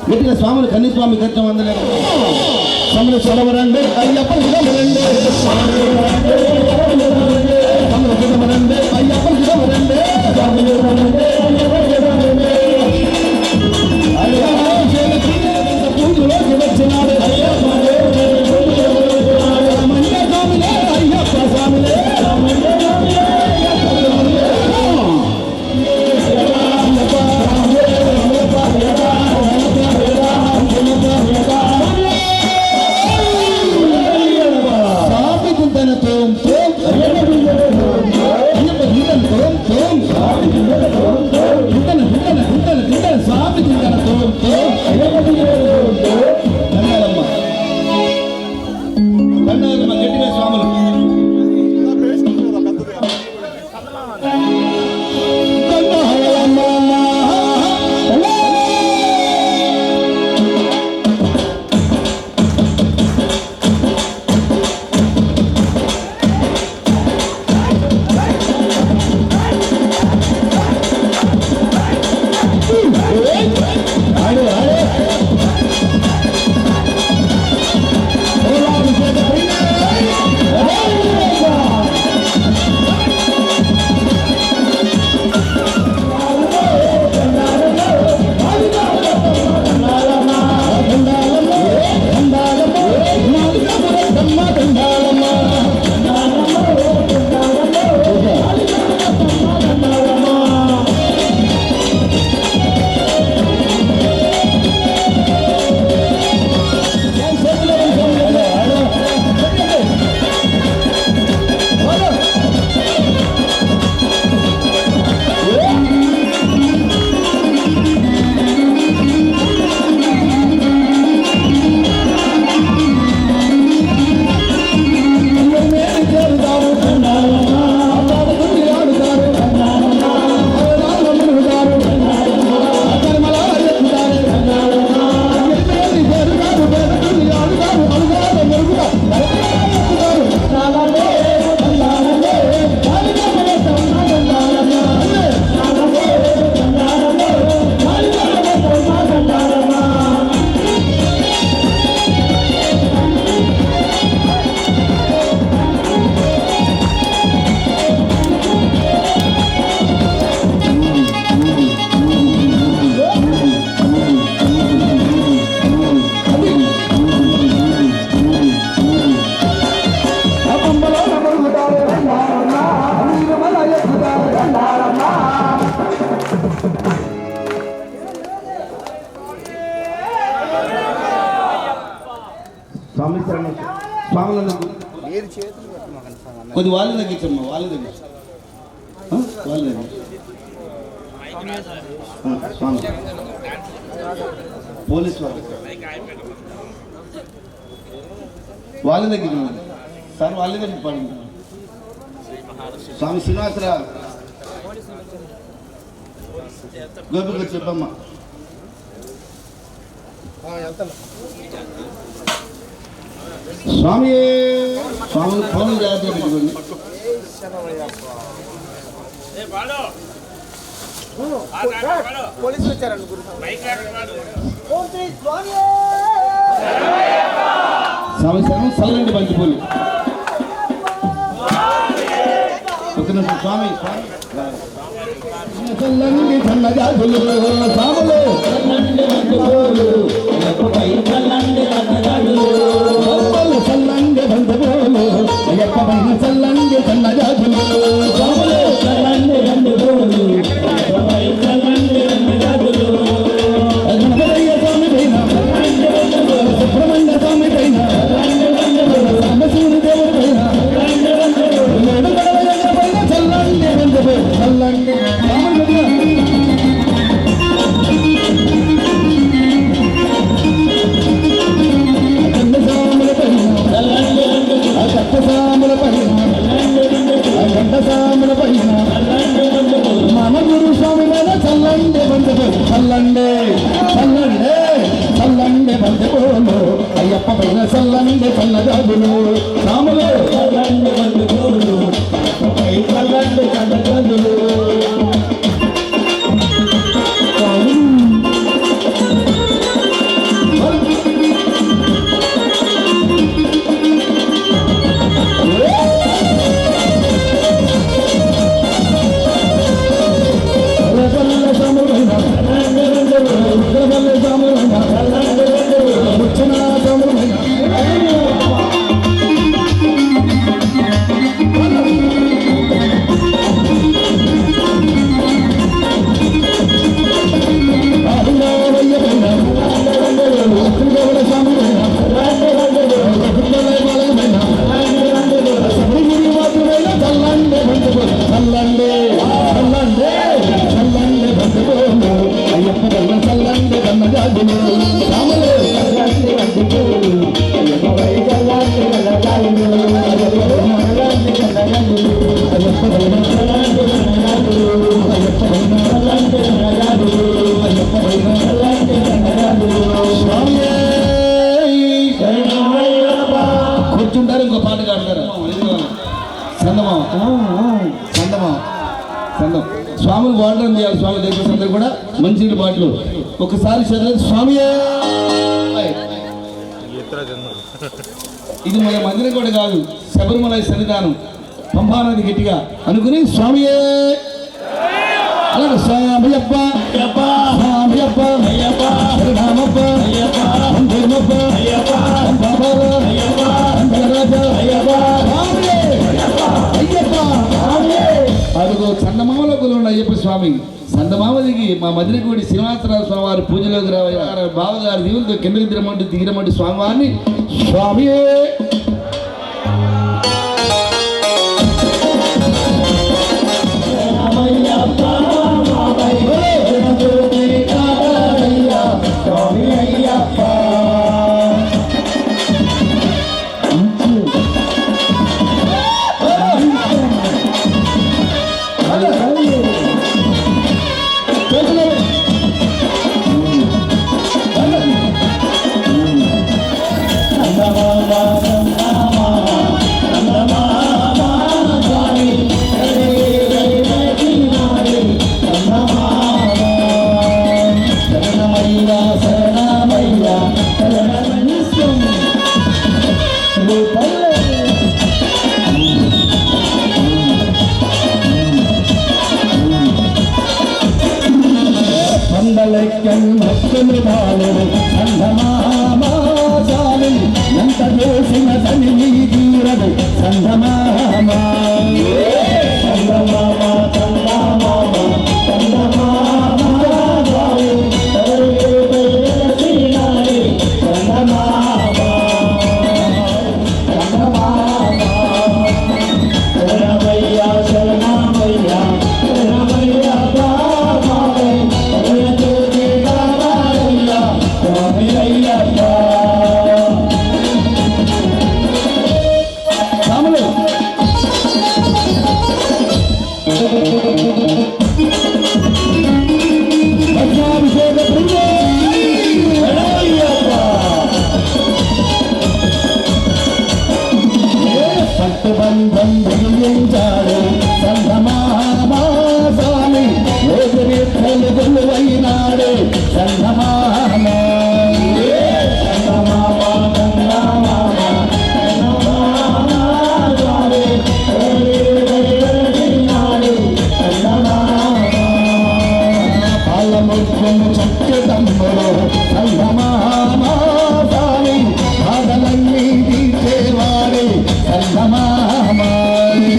గట్టిగా స్వాములు కన్నిస్వామి గట్టం అందలేదు స్వాములు చదవరండి అయ్యప్ప చదవరండి స్వాములు చదవరండి అయ్యప్ప చదవరండి పూజలోకి వచ్చినాడు అయ్యప్ప స్వామిలే అయ్యప్ప స్వామిలే గట్టిగా స్వాములు Hola, స్వాములందరూ మీరు చేతులు పెట్టమాకండి స్వామి అన్న. కొద్ది వాళ్ళు తగ్గించమ్మా, వాళ్ళు తగ్గించు. వాళ్ళు తగ్గించు. స్వామి పోలీస్ వాళ్ళ దగ్గర సార్ వాళ్ళ దగ్గర చెప్పండి. స్వామి శ్రీనివాసరావు గోపి గారు చెప్పమ్మా. స్వామి స్వామి ఫోన్ జాగ్రత్త పెట్టుకోండి. ఏ బాలు పోలీసులు వచ్చారండి గురు బైక్ రాడు ఓం శ్రీ స్వామి స్వామి శరణం చల్లండి బంతిపూలు. ఒక నిమిషం స్వామి చల్లండి సన్నజాజులు స్వాములు చల్లండి బంతిపూలు చల్లండి బంతిపూలు ఎప్పపైన చల్లండి సన్నజాజులు స్వాములు చల్లండి బంతిపూలు గణపతయ్య స్వామి పైన సుబ్రహ్మణ్య స్వామి పైన రామసూరి దేవుడి పైన పైన చల్లండి బంతిపూలు చల్లండి మన గురు స్వామి మీద చల్లండి బంతిపూలు చల్లండి చల్లండి చల్లండి బంతిపూలు అయ్యప్ప పైన చల్లండి చల్లజాజులు రాములు చల్లండి బంతిపూలు చల్లండి చల్లజాజులు కూర్చుంటారు. ఇంకో పాట కాడతారు చందమామ చందమామ చందం స్వాములు బాటలు చేయాలి. స్వామి దగ్గర అందరూ కూడా మంచి పాటలు ఒకసారి చదిలేదు. స్వామి ఇది మన మందిరం కూడా కాదు, శబరిమల సన్నిధానం పంపానది గట్టిగా అనుకుని స్వామియే అలాగే స్వామియప్ప స్వామియప్ప రామప్ప వందేమప్ప అదిగో చందమామలో కొలువున్న అయ్యప్ప స్వామి. చందమామదికి మా మదిరిగూడి శ్రీనివాసరావు స్వామి వారి పూజలోకి రావాలి. బావగారి దీవులతో కిందకి దిగిరమంటే స్వామివారిని స్వామి పందలెక్కని భక్తులు బాలుడు సంధమామాసాలి ఎంత చేసిన తని నీ తీరదు సంధమామ సంధమామ సంధమామ సంధమామ కట్టుబంధం వినిపించాడు సంగమామాసామి యోగవేత్తలు గురువైనాడు సంగమామ పాలముఖము చక్కదమ్ముడు సంగమామాసామి బాధలన్నీ తీర్చేవాడు సంగమామాని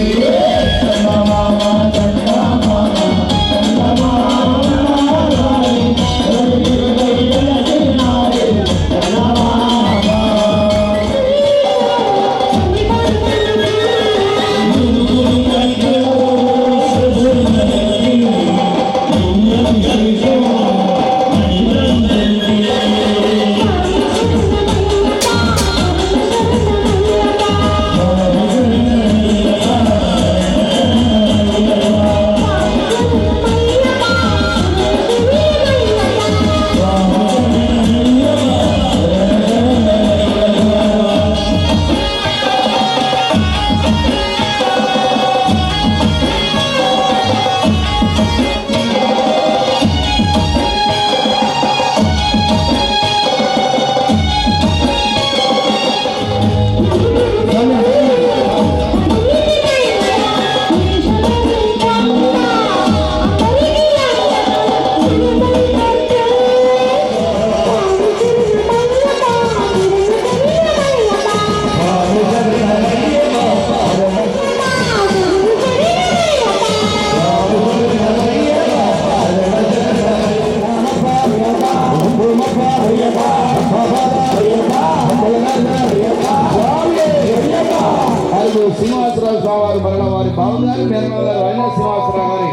శ్రీనివాసరావు స్వామి మరణ వారి బావగారు మేనమావ గారు అయిన శ్రీనివాసరావు గారి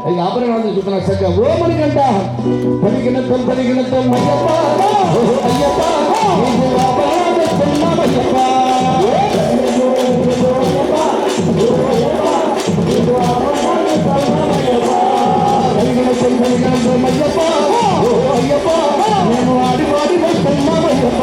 ఐదు ఆభరణాలను చూపిన సగ్గ ఓమని గంట పలికినత్తం అయ్యప్ప అయ్యప్ప అయ్యప్ప నేను ఆడి వాడి అయ్యప్ప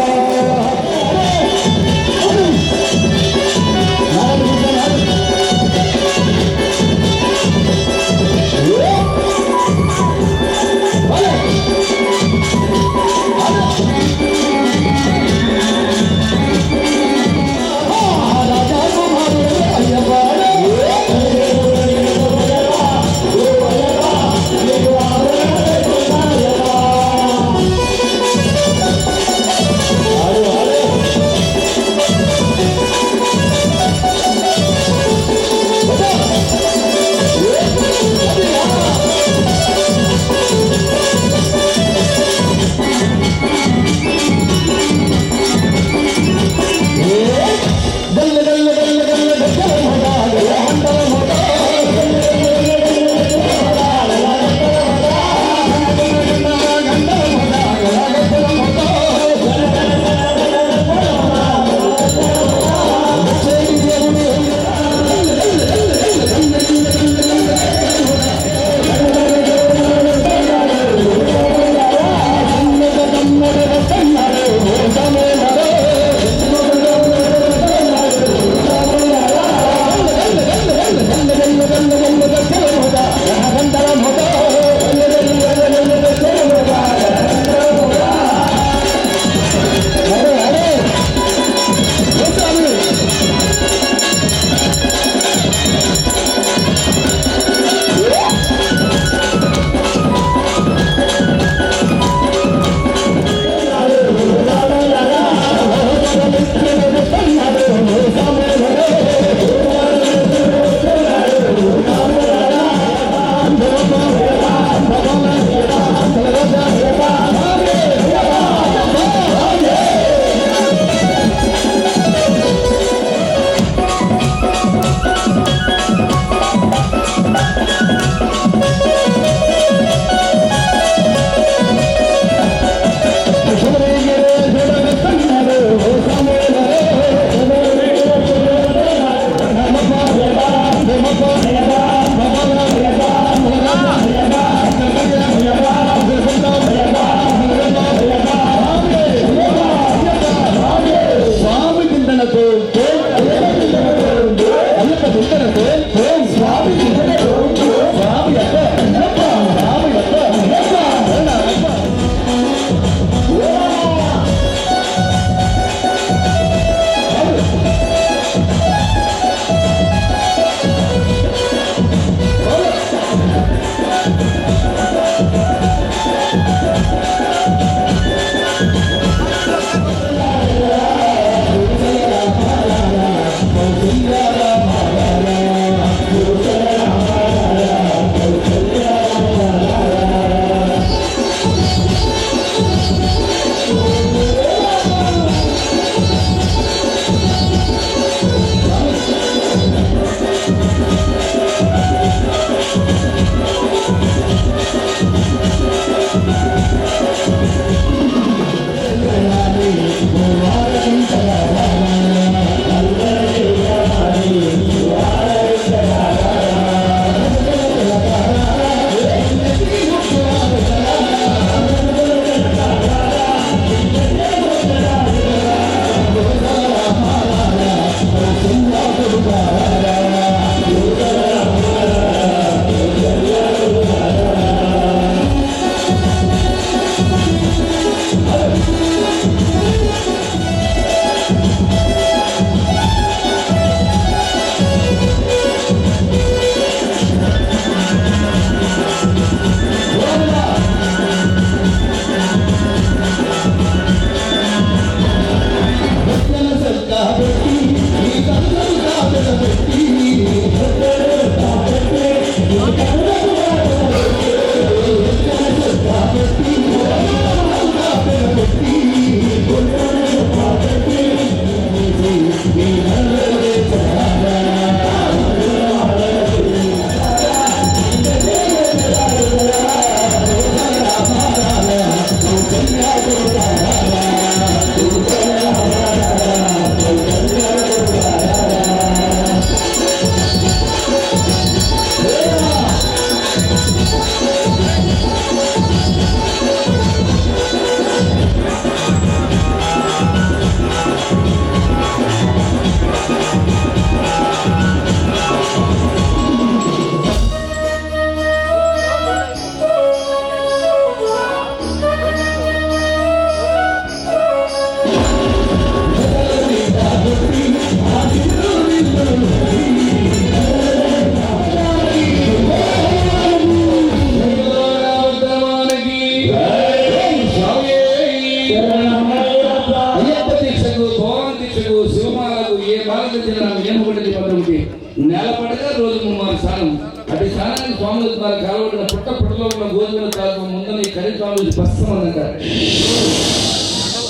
నెలపడగా రోజు 3 స్నానం అటు స్నానానికి స్వాముల ద్వారా కాలబడిన పుట్టలో ఉన్న గోధుమల తాలూకు ముందు ఈ కరి స్వాములు స్పష్టం అంటారు.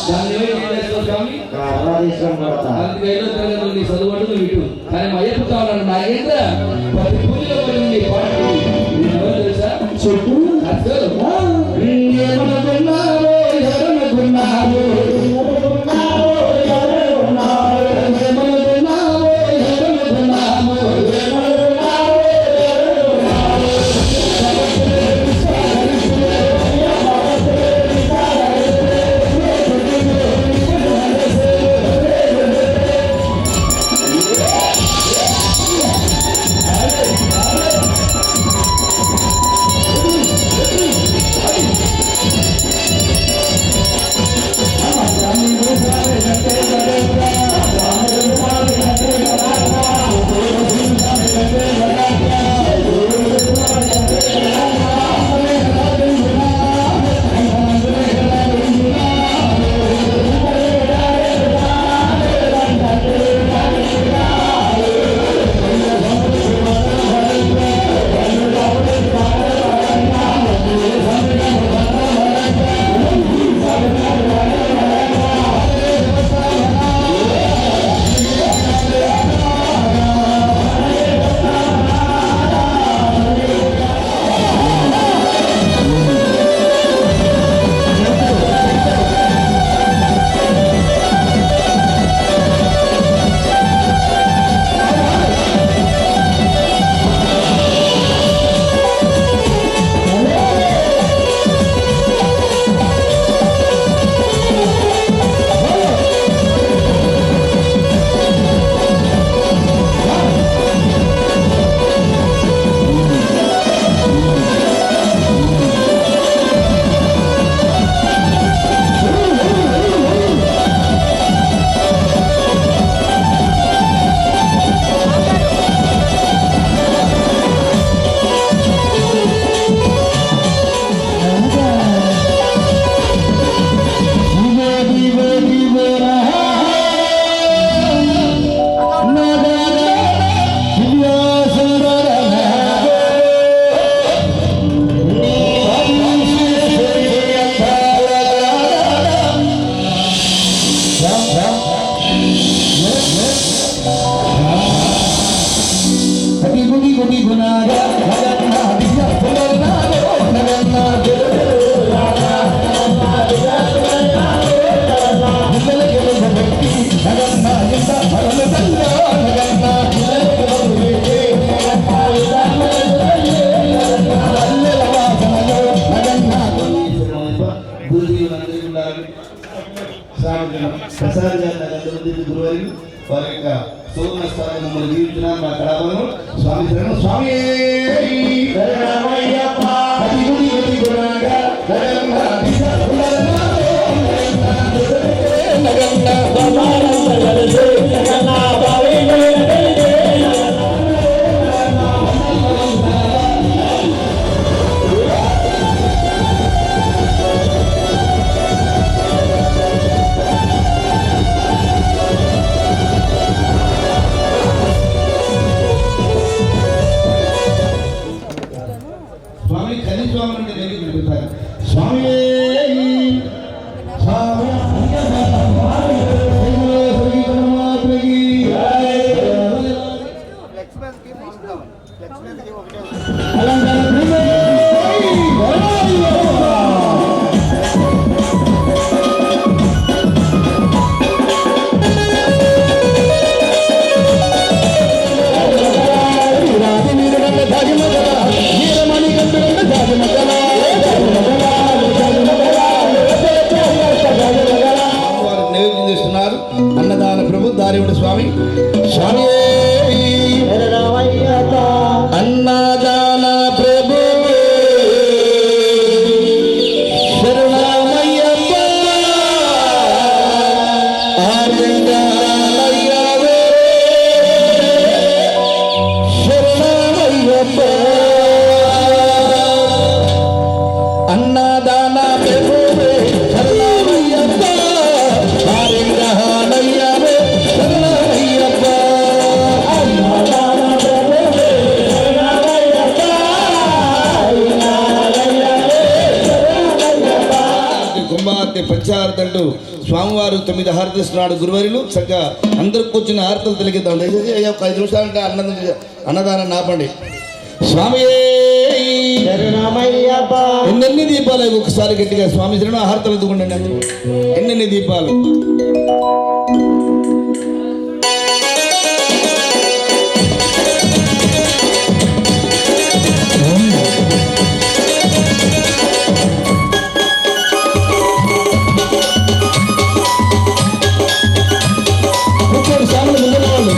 దాన్ని స్వామి అందుకే చదువుడు ఇటు కానీ మా అయ్యప్ప కావాలన్న నాగేంద్ర ప్రతి పూజలో పడి పాటలు తెలుసా చెప్పు ఏమనుకున్నారో ఎవరనుకున్నారో ప్రసాద్ గారి గురువారి వారి యొక్క సోదర స్థానం మమ్మల్ని జీవించిన మా కళాభవనం స్వామి శరణం స్వామి అన్నదాన ప్రభు దారివుడు స్వామి అన్నట్టు స్వామివారు 9 హారతులు ఇస్తున్నాడు గురువారిలు. చక్కగా అందరూ కూర్చుని హారతులు తెలిగిద్దాం. దయచేసి అయ్యా ఒక 5 నిమిషాలంటే అన్నదానం నాపండి. స్వామి ఎన్నెన్ని దీపాలు ఒకసారి గట్టిగా స్వామి శరణం హారతలు ఎత్తుకుండండి. ఎన్నెన్ని దీపాలు స్వాములు ముందున్న వాళ్ళు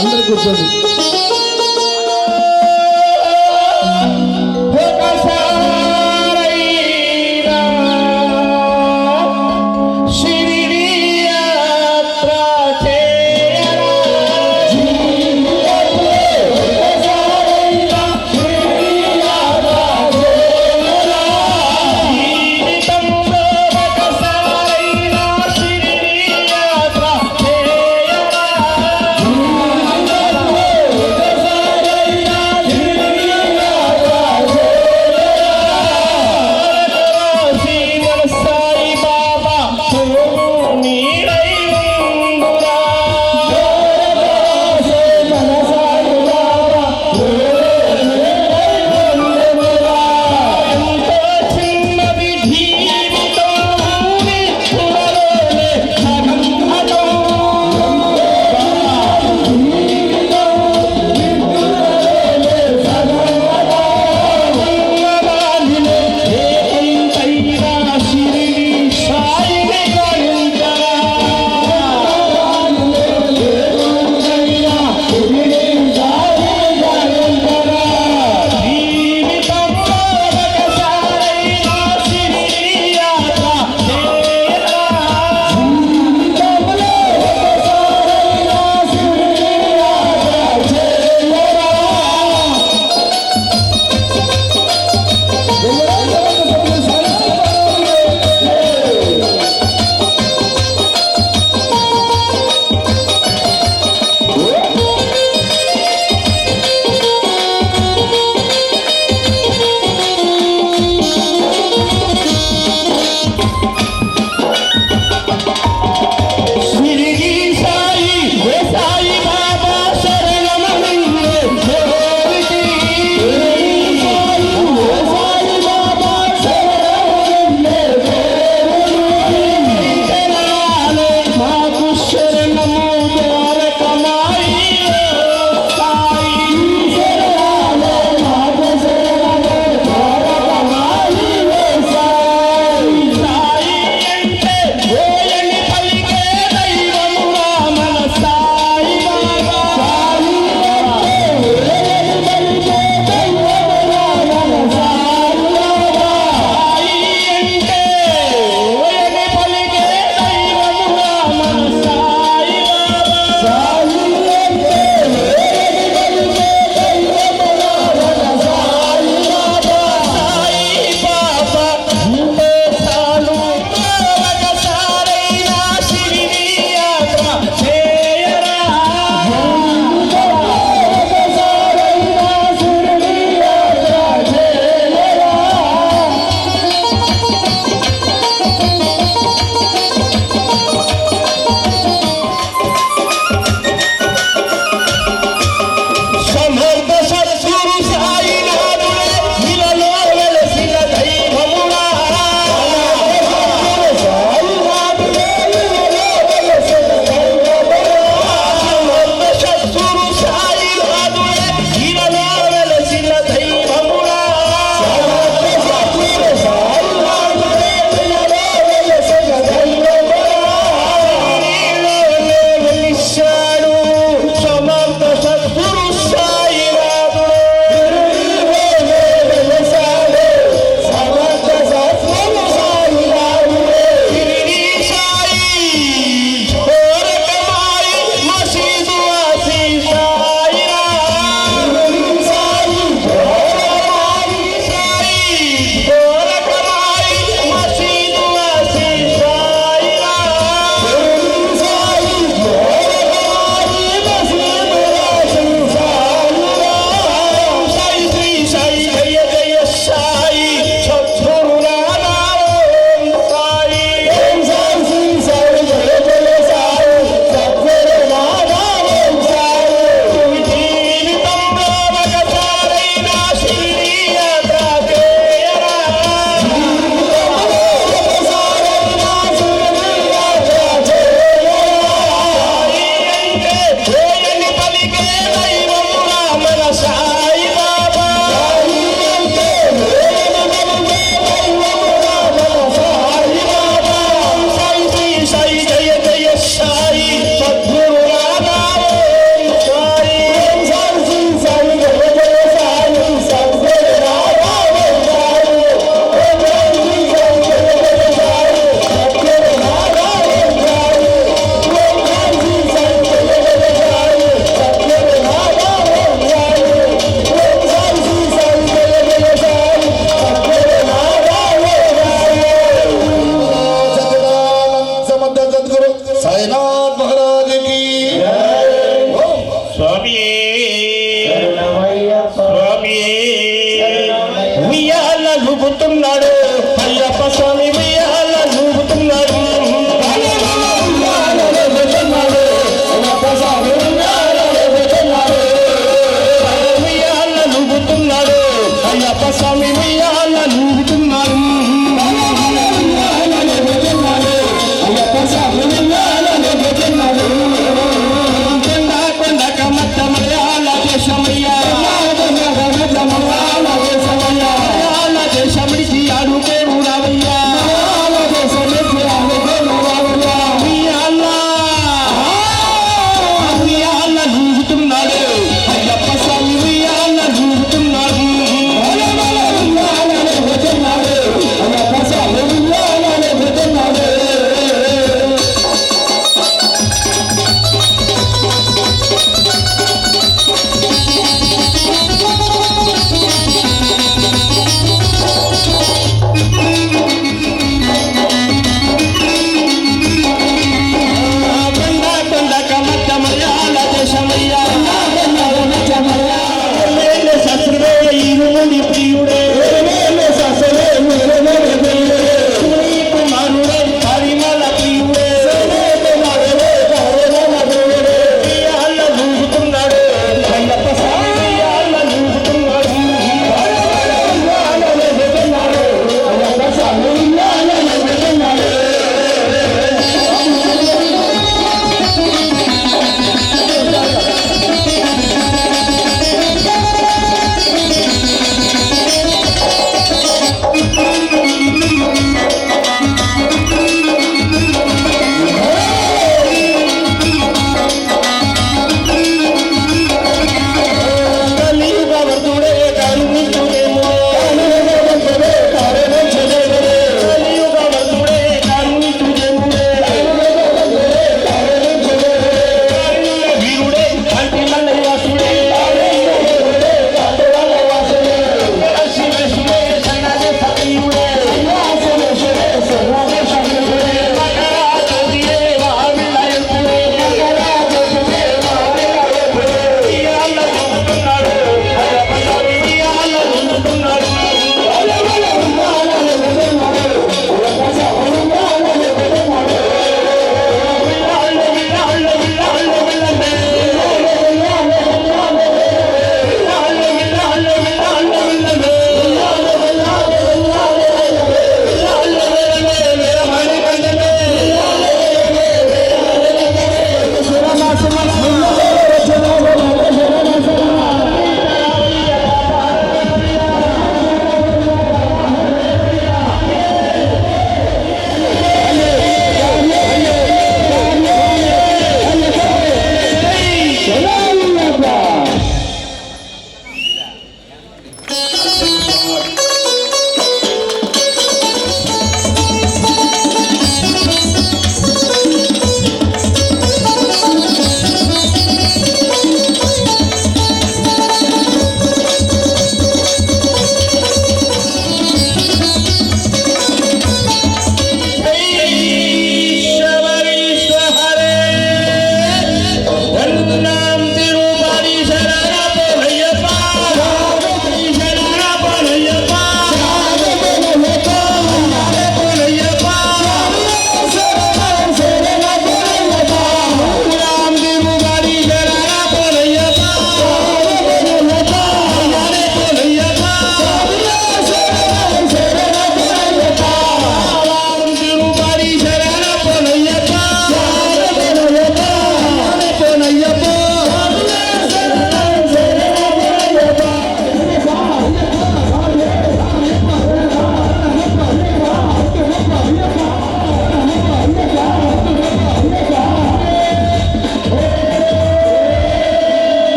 అందరూ కూర్చోండి.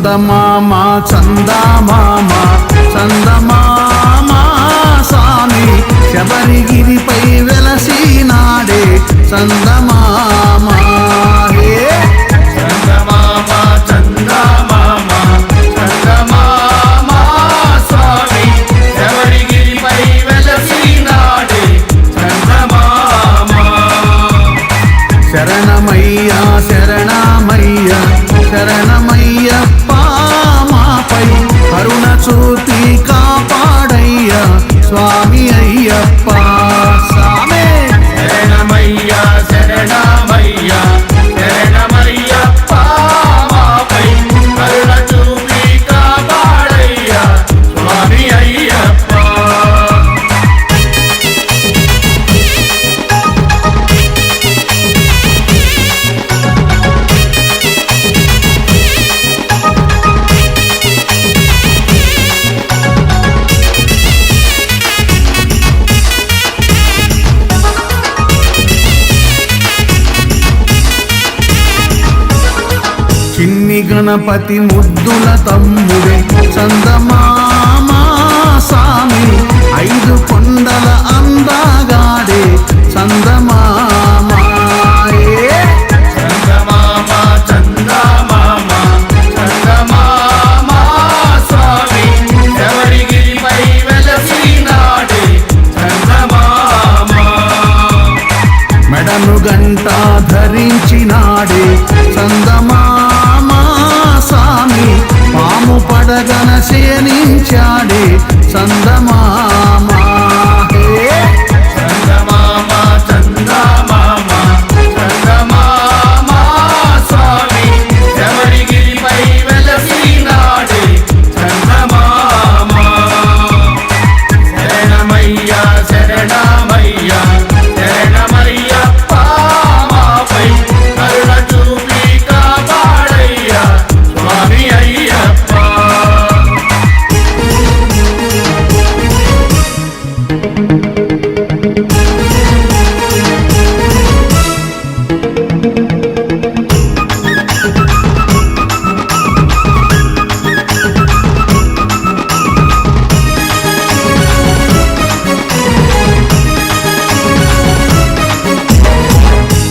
చందమామ చందమామ చందమామ స్వామి శబరిగిరిపై వెలసినాడే చందమామ హే చందమామ చందమామ చందమామ స్వామి శబరిగిరిపై వెలసినాడే చందమామ. శరణమయ్యా శరణమయ్యా శరణమయ్యప్ప మాపై కరుణ చూపి కాపాడయ్యా స్వామి అయ్యప్ప స్వామి శరణమయ్యా శరణమయ్యా శరణమయ్యప్ప మాపై కరుణ చూపి కాపాడయ్యా స్వామి అయ్యప్ప. చిన్ని గణపతి ముద్దుల తమ్ముడే చందమామ స్వామి 5 కొండల అందగాడే చందమామ ఏ చందమామ చందమామ చందమామ స్వామి శబరిగిరిపై వెలసినాడే చందమామ. మెడను గంట ధరించినాడే చందమామ స్వామి పాము పడగన శయనించాడే చందమామ హే చందమామ చందమామ చందమామ స్వామి శబరిగిరిపై వెలసినాడే చందమామ. శరణమయ్యా శరణమయ్యా శరణమయ్యప్ప మాపై కరుణ చూపి కాపాడయ్యా స్వామి అయ్యప్ప.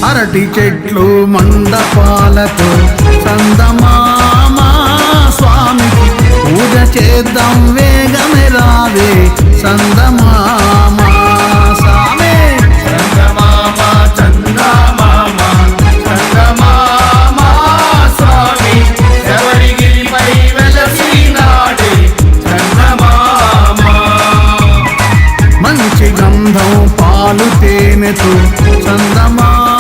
అరటి చెట్లు మండపాలతో చందమామ స్వామికి పూజ చేద్దాం వేగమే రావే చందమామ స్వామి చందమామ చందమామ చందమామ స్వామి శబరిగిరిపై వెలసినాడే చందమామ. మంచి గంధం పాలు తేనెతో చందమామ